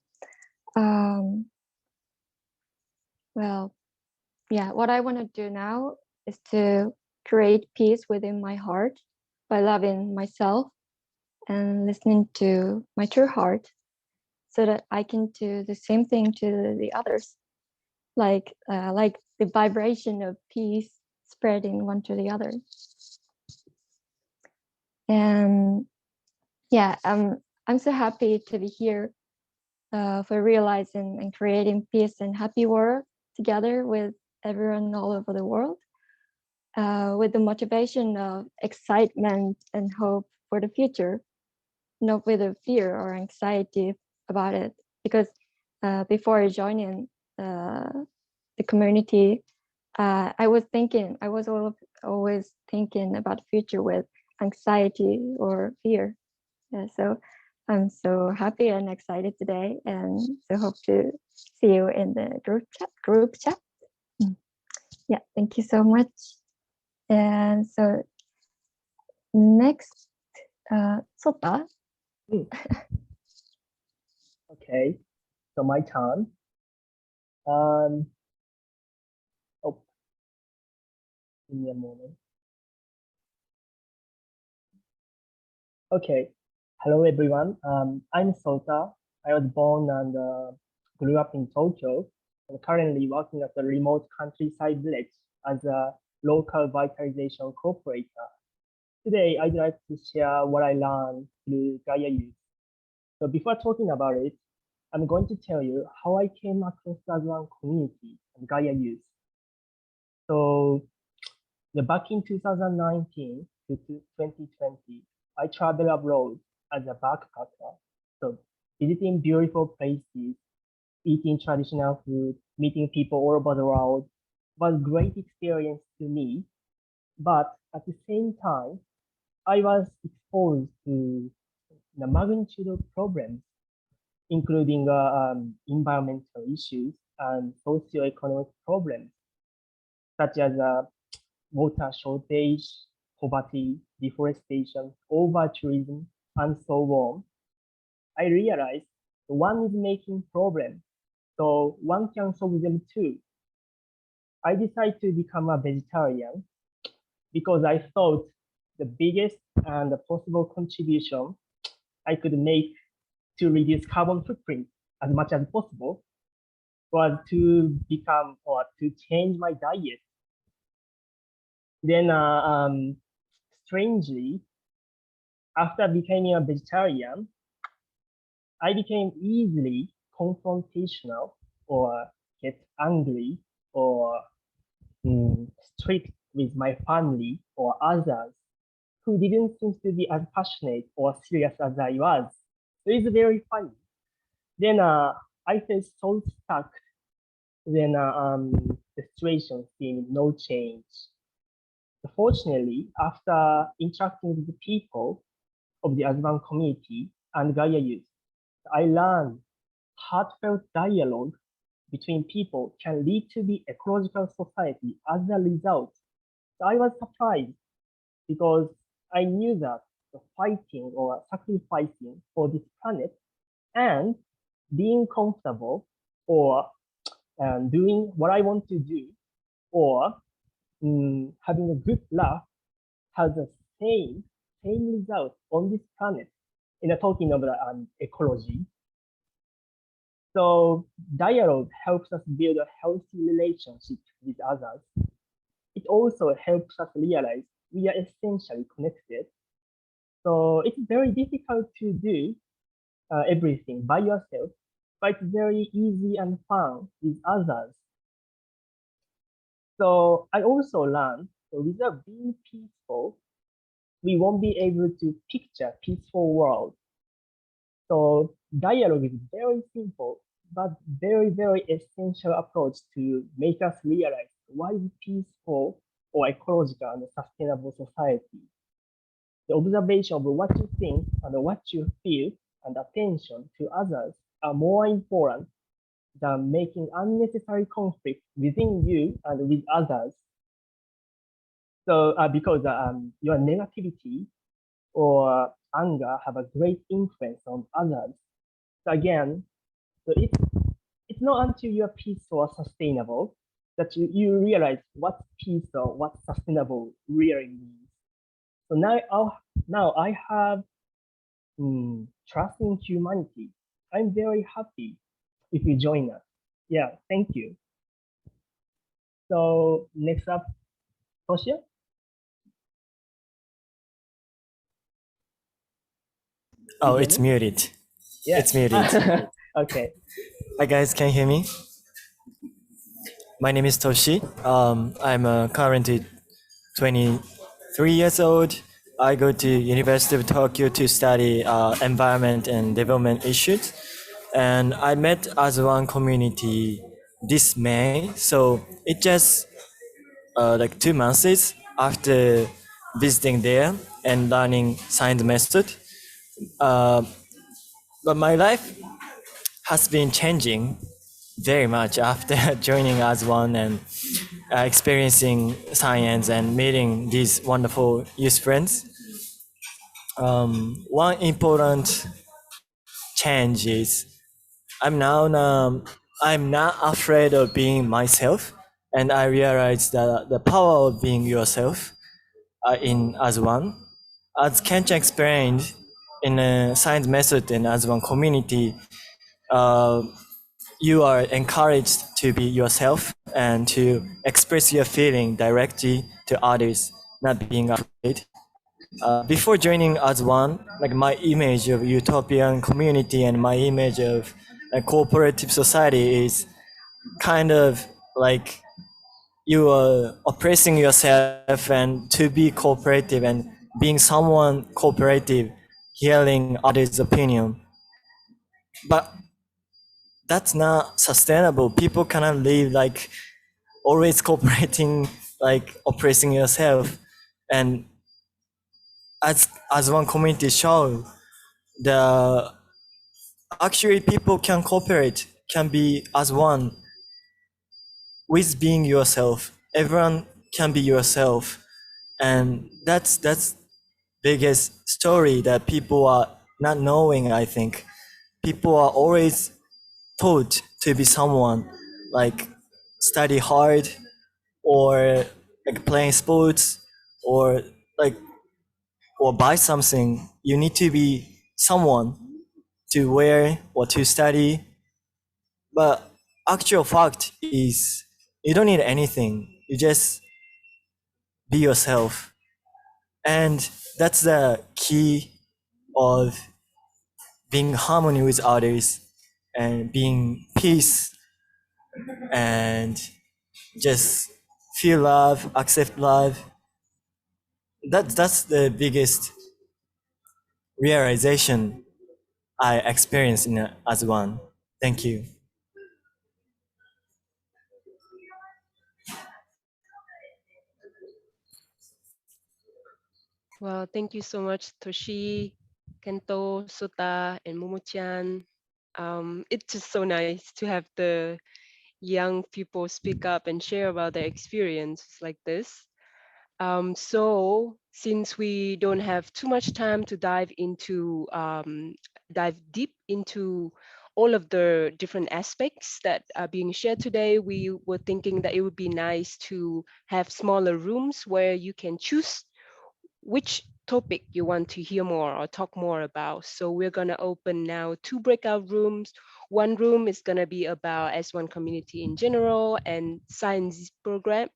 well, yeah, what I want to do now is to create peace within my heart by loving myself and listening to my true heart so that I can do the same thing to the others, like the vibration of peace spreading one to the other. And yeah, I'm so happy to be here for realizing and creating peace and happy world together with everyone all over the world, with the motivation of excitement and hope for the future, not with a fear or anxiety about it. Because before joining the community, I was always thinking about the future with anxiety or fear. Yeah, so I'm so happy and excited today, and so hope to see you in the group chat. Yeah, thank you so much. And so next, Sota. Okay, so my turn. Oh, give me a moment. Okay, hello everyone. I'm Sota. I was born and grew up in Tokyo, and currently working at a remote countryside village as a local vitalization cooperator. Today, I'd like to share what I learned through Gaia Youth. So before talking about it, I'm going to tell you how I came across the Azwan community and Gaia Youth. So back in 2019 to 2020, I traveled abroad as a backpacker. So visiting beautiful places, eating traditional food, meeting people all over the world was a great experience to me. But at the same time, I was exposed to the magnitude of problems, including environmental issues and socioeconomic problems, such as water shortage, poverty, deforestation, over-tourism, and so on. I realized one is making problems, so one can solve them too. I decided to become a vegetarian because I thought the biggest and the possible contribution I could make to reduce carbon footprint as much as possible was to become or to change my diet. Then, strangely, after becoming a vegetarian, I became easily confrontational or get angry or strict with my family or others who didn't seem to be as passionate or serious as I was. So it's very funny. Then I felt so stuck. Then the situation seemed no change. Fortunately, after interacting with the people of the Azwan community and Gaia Youth, I learned heartfelt dialogue between people can lead to the ecological society as a result. So I was surprised because I knew that fighting or sacrificing for this planet and being comfortable or doing what I want to do or having a good laugh has the same result on this planet in a talking about ecology. So dialogue helps us build a healthy relationship with others. It also helps us realize we are essentially connected. So it's very difficult to do everything by yourself, but it's very easy and fun with others. So I also learned, so without being peaceful, we won't be able to picture peaceful world. So dialogue is very simple, but very, very essential approach to make us realize why peaceful or ecological and sustainable society. The observation of what you think and what you feel and attention to others are more important than making unnecessary conflict within you and with others. So because your negativity or anger have a great influence on others. So again, so it's not until you're peaceful or sustainable that you realize what peace or what sustainable really means. So now I have trust in humanity. I'm very happy if you join us. Yeah, thank you. So next up, Toshia. Oh, hear it's me? muted. Yeah. It's muted. Okay. Hi guys, can you hear me? My name is Toshi. I'm currently 23 years old. I go to University of Tokyo to study environment and development issues. And I met as one community this May. So it just like 2 months after visiting there and learning science method. Uh, but my life has been changing very much after joining as one and experiencing science and meeting these wonderful youth friends. One important change is I'm not afraid of being myself, and I realize that the power of being yourself in as one. As Kent explained in a science method and as one community, uh, you are encouraged to be yourself and to express your feeling directly to others, not being afraid. Before joining as one, like my image of utopian community and my image of a cooperative society is kind of like you are oppressing yourself and to be cooperative and being someone cooperative, hearing others' opinion. But that's not sustainable. People cannot live like always cooperating, like oppressing yourself. And as one community show, the actually people can cooperate, can be as one with being yourself. Everyone can be yourself, and that's biggest story that people are not knowing. I think people are always taught to be someone like study hard or like playing sports or like or buy something. You need to be someone to wear or to study. But actual fact is you don't need anything. You just be yourself. And that's the key of being harmony with others and being peace and just feel love, accept love. That's the biggest realization I experienced in as one. Thank you. Well, thank you so much, Toshi, Kento, Sota, and Momo-chan. It's just so nice to have the young people speak up and share about their experiences like this. So since we don't have too much time to dive deep into all of the different aspects that are being shared today, we were thinking that it would be nice to have smaller rooms where you can choose which topic you want to hear more or talk more about. So we're gonna open now 2 breakout rooms. One room is gonna be about S1 community in general and science program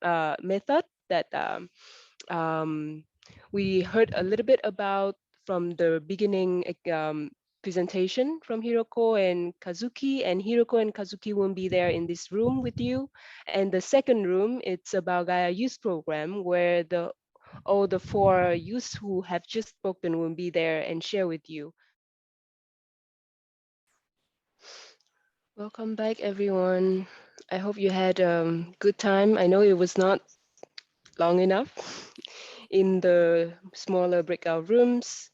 method that we heard a little bit about from the beginning presentation from Hiroko and Kazuki, and Hiroko and Kazuki won't be there in this room with you. And the second room, it's about Gaia Youth Program, where all the 4 youths who have just spoken will be there and share with you. Welcome back, everyone. I hope you had a good time. I know it was not long enough in the smaller breakout rooms.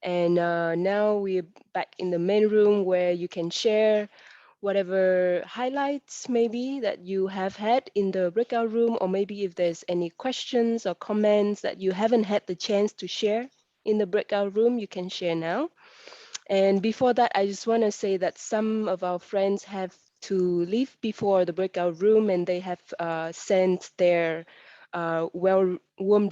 And now we're back in the main room where you can share whatever highlights maybe that you have had in the breakout room, or maybe if there's any questions or comments that you haven't had the chance to share in the breakout room, you can share now. And before that, I just want to say that some of our friends have to leave before the breakout room, and they have sent their warm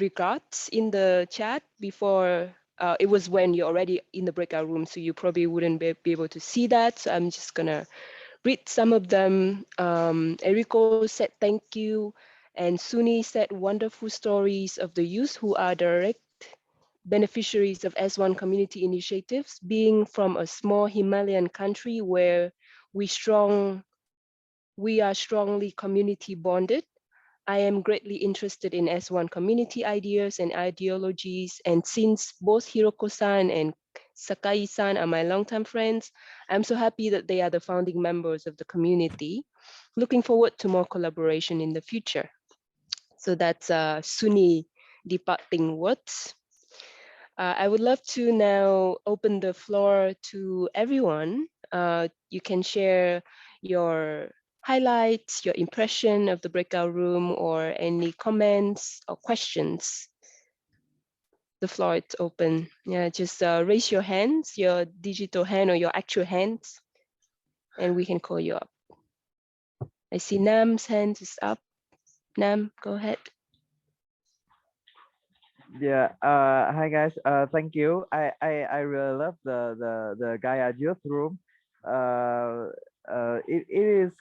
regards in the chat before. It was when you're already in the breakout room, so you probably wouldn't be able to see that. So I'm just gonna read some of them. Eriko said thank you, and Suni said wonderful stories of the youth who are direct beneficiaries of S1 community initiatives, being from a small Himalayan country where we are strongly community bonded. I am greatly interested in S1 community ideas and ideologies, and since both Hiroko-san and Sakai-san are my longtime friends, I'm so happy that they are the founding members of the community. Looking forward to more collaboration in the future. So that's Suni departing words. I would love to now open the floor to everyone. You can share your highlights, your impression of the breakout room, or any comments or questions. The floor is open. Yeah, just raise your hands, your digital hand or your actual hands, and we can call you up. I see Nam's hand is up. Nam, go ahead. Yeah. Hi guys. Thank you. I really love the Gaia Youth Room. It is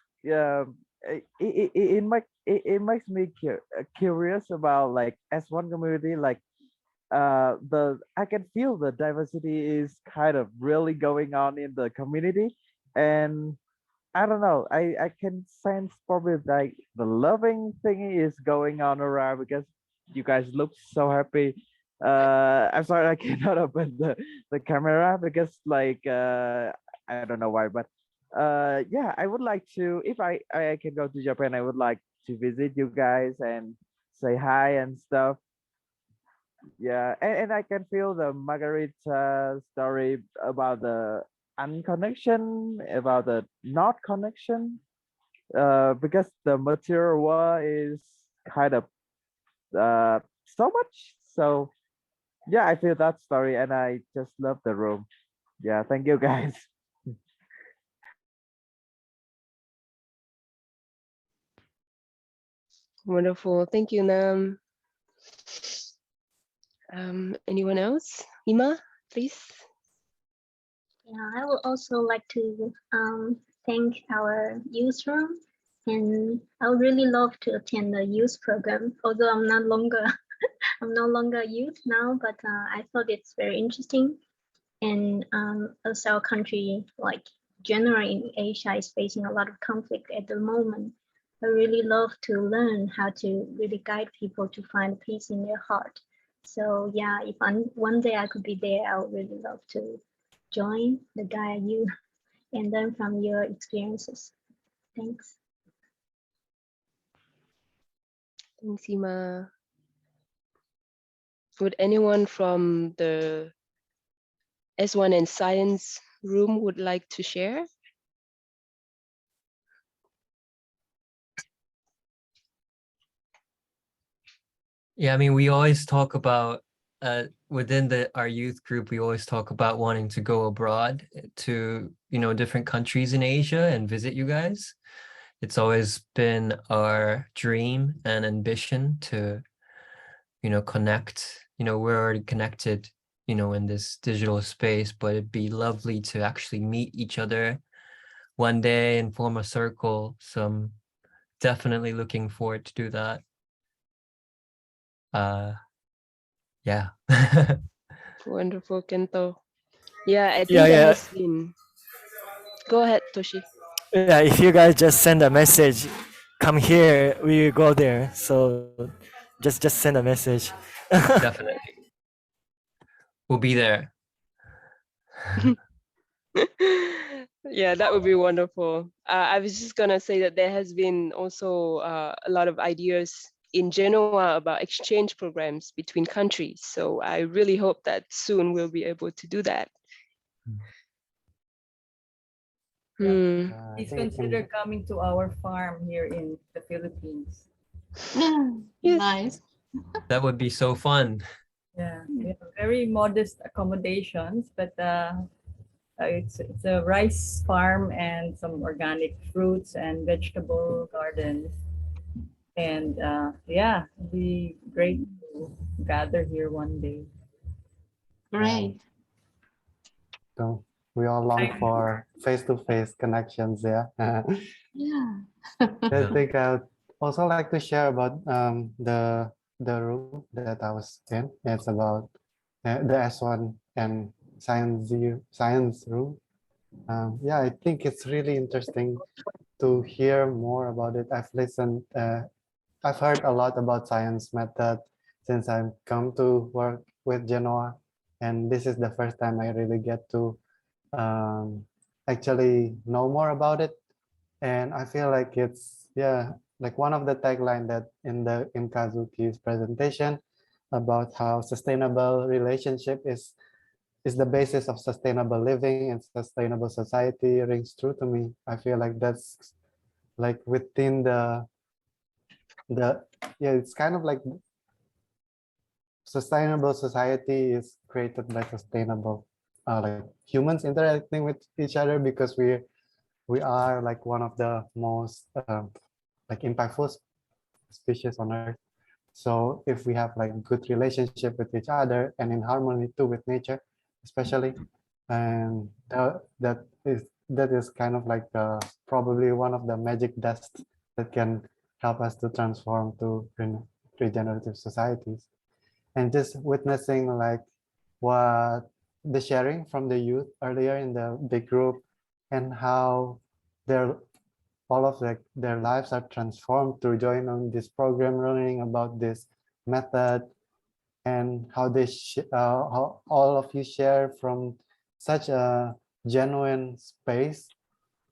it makes me curious about like S1 community. Like I can feel the diversity is kind of really going on in the community, and I don't know. I can sense probably like the loving thing is going on around because you guys look so happy. I'm sorry I cannot open the camera because like I don't know why, but yeah, I would like to, if I can go to Japan, I would like to visit you guys and say hi and stuff. Yeah, and I can feel the Margarita story about the unconnection, about the not connection, because the material world is kind of so much. So yeah, I feel that story, and I just love the room. Yeah, thank you guys. Wonderful. Thank you, Nam. Anyone else? Ima, please. Yeah, I would also like to thank our youth room, and I would really love to attend the youth program. Although I'm no longer a youth now, but I thought it's very interesting. And as our country, like generally in Asia, is facing a lot of conflict at the moment, I really love to learn how to really guide people to find peace in their heart. So yeah, if one day I could be there, I would really love to join the Gaia Youth and learn from your experiences. Thanks. Thanks, Ima. Would anyone from the S1 and ScienZ room would like to share? Yeah, I mean, we always talk about within our youth group, we always talk about wanting to go abroad to, different countries in Asia and visit you guys. It's always been our dream and ambition to, connect. We're already connected, in this digital space, but it'd be lovely to actually meet each other one day and form a circle. So I'm definitely looking forward to do that. Yeah. Wonderful, Kento. Yeah, I think Yeah, there yeah. has been. Go ahead, Toshi. Yeah, if you guys just send a message, come here, we will go there. So just send a message. Definitely. We'll be there. Yeah, that would be wonderful. I was just gonna say that there has been also a lot of ideas in Genoa about exchange programs between countries. So I really hope that soon we'll be able to do that. Hmm. I Please think it consider can, coming to our farm here in the Philippines. Yes. Nice. That would be so fun. Yeah, we have very modest accommodations, but it's a rice farm and some organic fruits and vegetable gardens. And yeah, it'd be great to gather here one day. Great. so we all long for face-to-face connections. Yeah. Yeah. I think I would also like to share about the room that I was in. It's about the S1 and science room. Yeah, I think it's really interesting to hear more about it. I've heard a lot about science method since I've come to work with Genoa, and this is the first time I really get to actually know more about it. And I feel like it's, yeah, like one of the tagline that in Kazuki's presentation about how sustainable relationship is the basis of sustainable living and sustainable society rings true to me. I feel like that's like within the yeah, it's kind of like sustainable society is created by sustainable like humans interacting with each other, because we are like one of the most like impactful species on earth. So if we have like good relationship with each other and in harmony too with nature, especially, and that is kind of like probably one of the magic dust that can help us to transform to regenerative societies. And just witnessing like what the sharing from the youth earlier in the big group, and how their all of their lives are transformed through joining on this program, learning about this method, and how how all of you share from such a genuine space,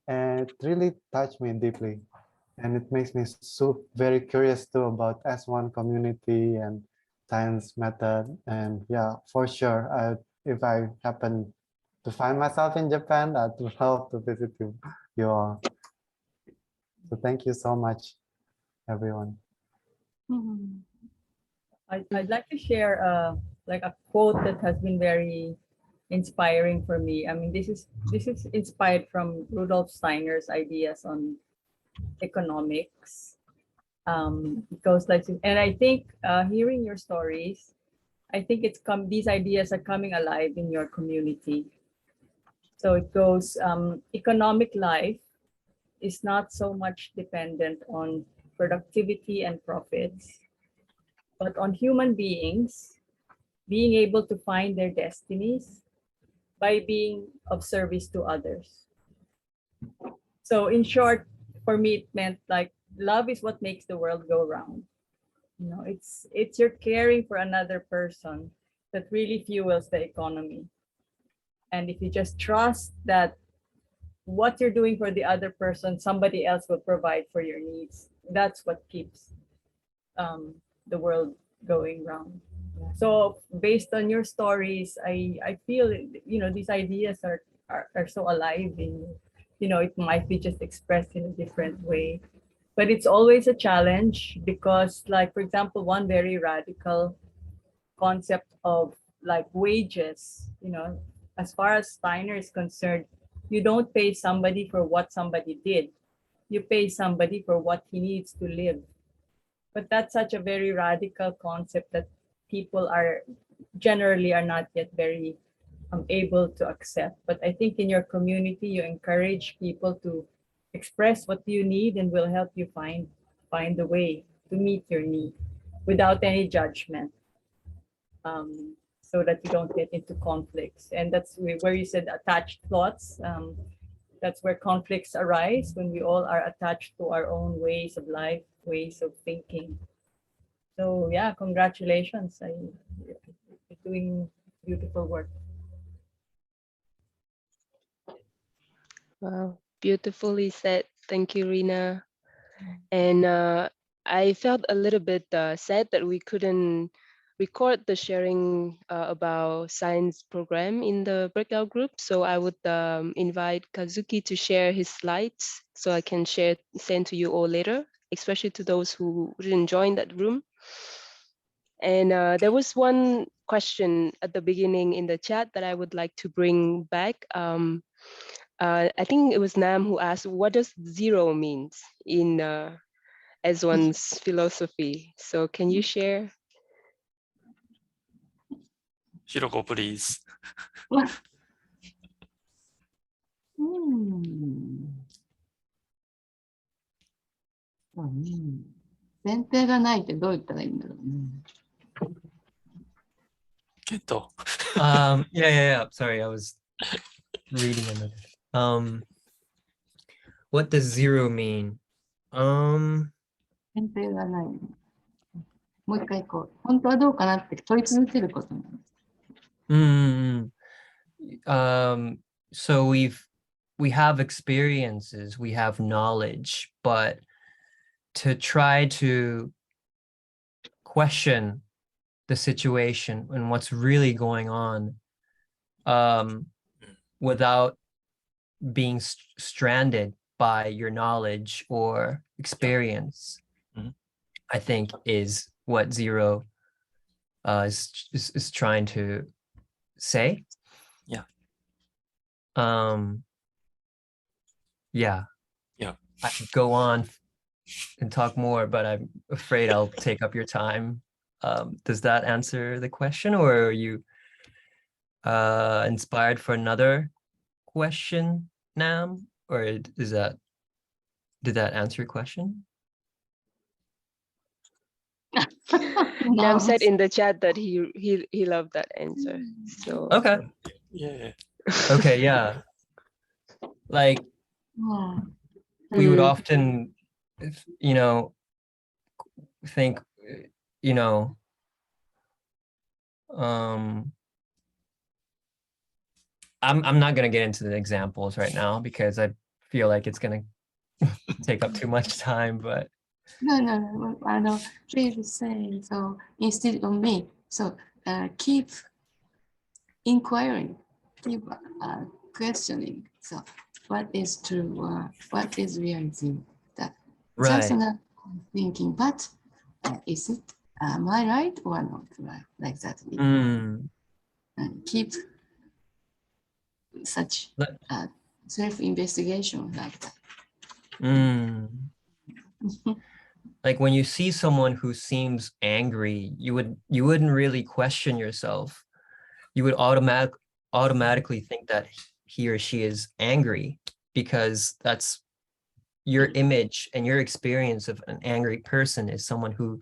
and it really touched me deeply, and it makes me so very curious too about S1 community and science method. And yeah, for sure, if I happen to find myself in Japan, I'd love to visit you all. So thank you so much, everyone. Mhm. I'd like to share like a quote that has been very inspiring for me. I mean, this is inspired from Rudolf Steiner's ideas on economics. It goes like this, and I think hearing your stories, I think these ideas are coming alive in your community. So it goes, economic life is not so much dependent on productivity and profits, but on human beings being able to find their destinies by being of service to others. So in short, for me, it meant like love is what makes the world go round. You know, it's your caring for another person that really fuels the economy. And if you just trust that what you're doing for the other person, somebody else will provide for your needs, that's what keeps the world going round. So based on your stories, I feel, you know, these ideas are so alive in you. You know, it might be just expressed in a different way, but it's always a challenge because, like, for example, one very radical concept of like wages, you know, as far as Steiner is concerned, you don't pay somebody for what somebody did. You pay somebody for what he needs to live. But that's such a very radical concept that people are generally are not yet very able to accept. But I think in your community, you encourage people to express what you need and will help you find the way to meet your need without any judgment. So so that you don't get into conflicts. And that's where you said attached thoughts. That's where conflicts arise, when we all are attached to our own ways of life, ways of thinking. So yeah, congratulations. You're doing beautiful work. Wow, beautifully said. Thank you, Rina. And I felt a little bit sad that we couldn't record the sharing about science program in the breakout group. So I would invite Kazuki to share his slides so I can send to you all later, especially to those who didn't join that room. And there was one question at the beginning in the chat that I would like to bring back. I think it was Nam who asked, what does zero means in as one's philosophy? So can you share? Hiroko, please. 前提がないってどう言ったらいいんだろうね。Kento. Yeah. Sorry, I was reading another. What does zero mean? 前提がない。もう一回こう、本当はどうかなって問い続けることなんです。So we have experiences, we have knowledge, but to try to question the situation and what's really going on without being stranded by your knowledge or experience, I think is what zero is trying to say. I could go on and talk more, but I'm afraid I'll take up your time. Does that answer the question, or are you inspired for another question, Nam? Or did that answer your question? Nam said in the chat that he loved that answer. So okay. Yeah. Okay, yeah. Like we would often, think, I'm not gonna get into the examples right now because I feel like it's gonna take up too much time, but No. Please say so instead of me. So keep inquiring, keep questioning. So what is true? What is reality? That just not thinking, but is it? Am I right or not right? Like that. And keep such self-investigation like that. Like when you see someone who seems angry, you wouldn't really question yourself. You would automatically think that he or she is angry because that's your image and your experience of an angry person is someone who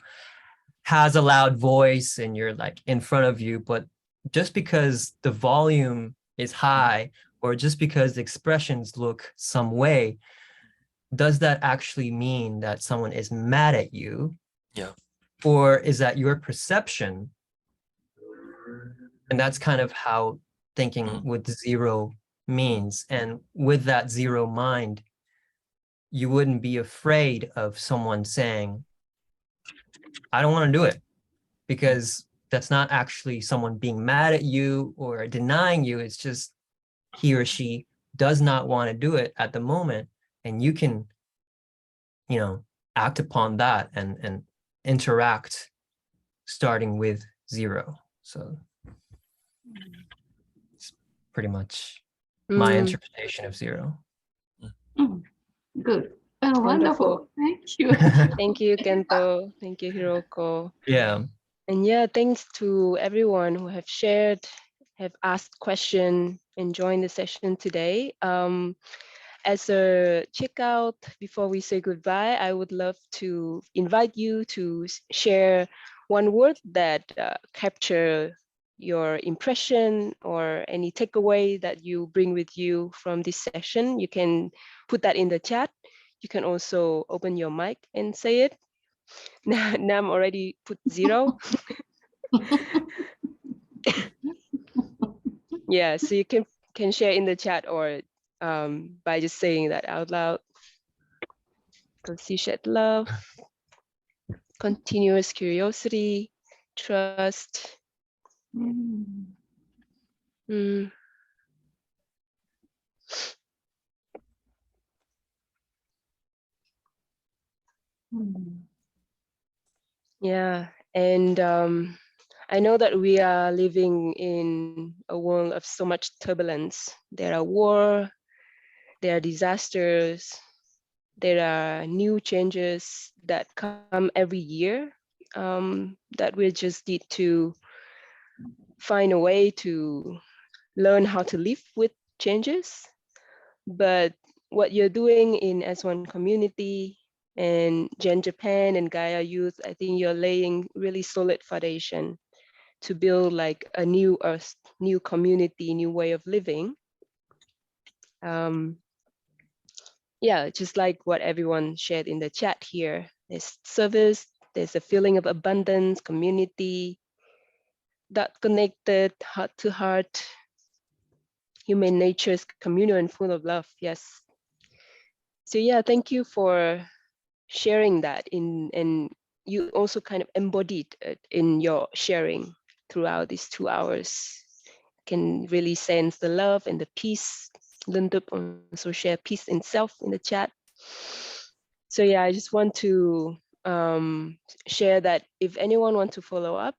has a loud voice and you're like in front of you, but just because the volume is high or just because the expressions look some way, does that actually mean that someone is mad at you? Yeah. Or is that your perception? And that's kind of how thinking with zero means. And with that zero mind, you wouldn't be afraid of someone saying, I don't want to do it, because that's not actually someone being mad at you or denying you. It's just he or she does not want to do it at the moment. And you can, act upon that and interact starting with zero. So it's pretty much my interpretation of zero. Good. Oh, wonderful. Thank you. thank you, Kento. Thank you, Hiroko. Yeah. And yeah, thanks to everyone who have shared, have asked questions, and joined the session today. As a checkout, before we say goodbye, I would love to invite you to share one word that capture your impression or any takeaway that you bring with you from this session. You can put that in the chat. You can also open your mic and say it. Nam already put 0. Yeah, so you can share in the chat or by just saying that out loud. Because you shed love, continuous curiosity, trust. Mm. Yeah, and I know that we are living in a world of so much turbulence. There are war, there are disasters, there are new changes that come every year that we just need to find a way to learn how to live with changes. But what you're doing in S1 community and Gen Japan and Gaia Youth, I think you're laying really solid foundation to build like a new earth, new community, new way of living. Yeah, just like what everyone shared in the chat here, there's service, there's a feeling of abundance, community, that connected heart to heart. Human nature is communal and full of love, yes. So yeah, thank you for sharing that and you also kind of embodied it in your sharing throughout these 2 hours. Can really sense the love and the peace. Lindup also share peace in self in the chat. So yeah, I just want to share that if anyone wants to follow up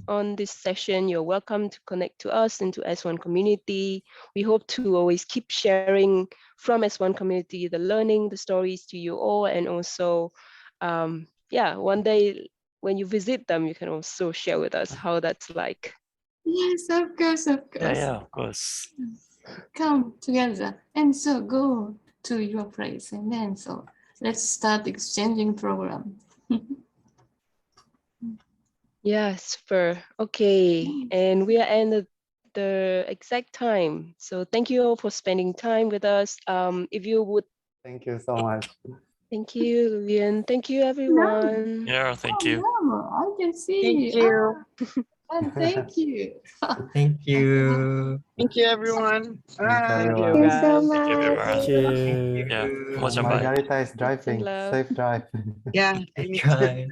on this session, you're welcome to connect to us and to S1 community. We hope to always keep sharing from S1 community, the learning, the stories to you all, and also, yeah, one day when you visit them, you can also share with us how that's like. Yes, of course, of course. Yeah, of course. Come together and so go to your place and then so let's start exchanging program. Yeah, super. Okay, and we are at the exact time. So thank you all for spending time with us. If you would. Thank you so much. Thank you, Lilian. Thank you, everyone. Yeah, thank you. No, I can see. Thank you. And thank you. Thank you. Thank you, everyone. Thank Thank you, you everyone. so Thank you, much. everyone. Thank you. Yeah, Margarita is driving. love. Safe drive. Yeah, I Safe need to. drive.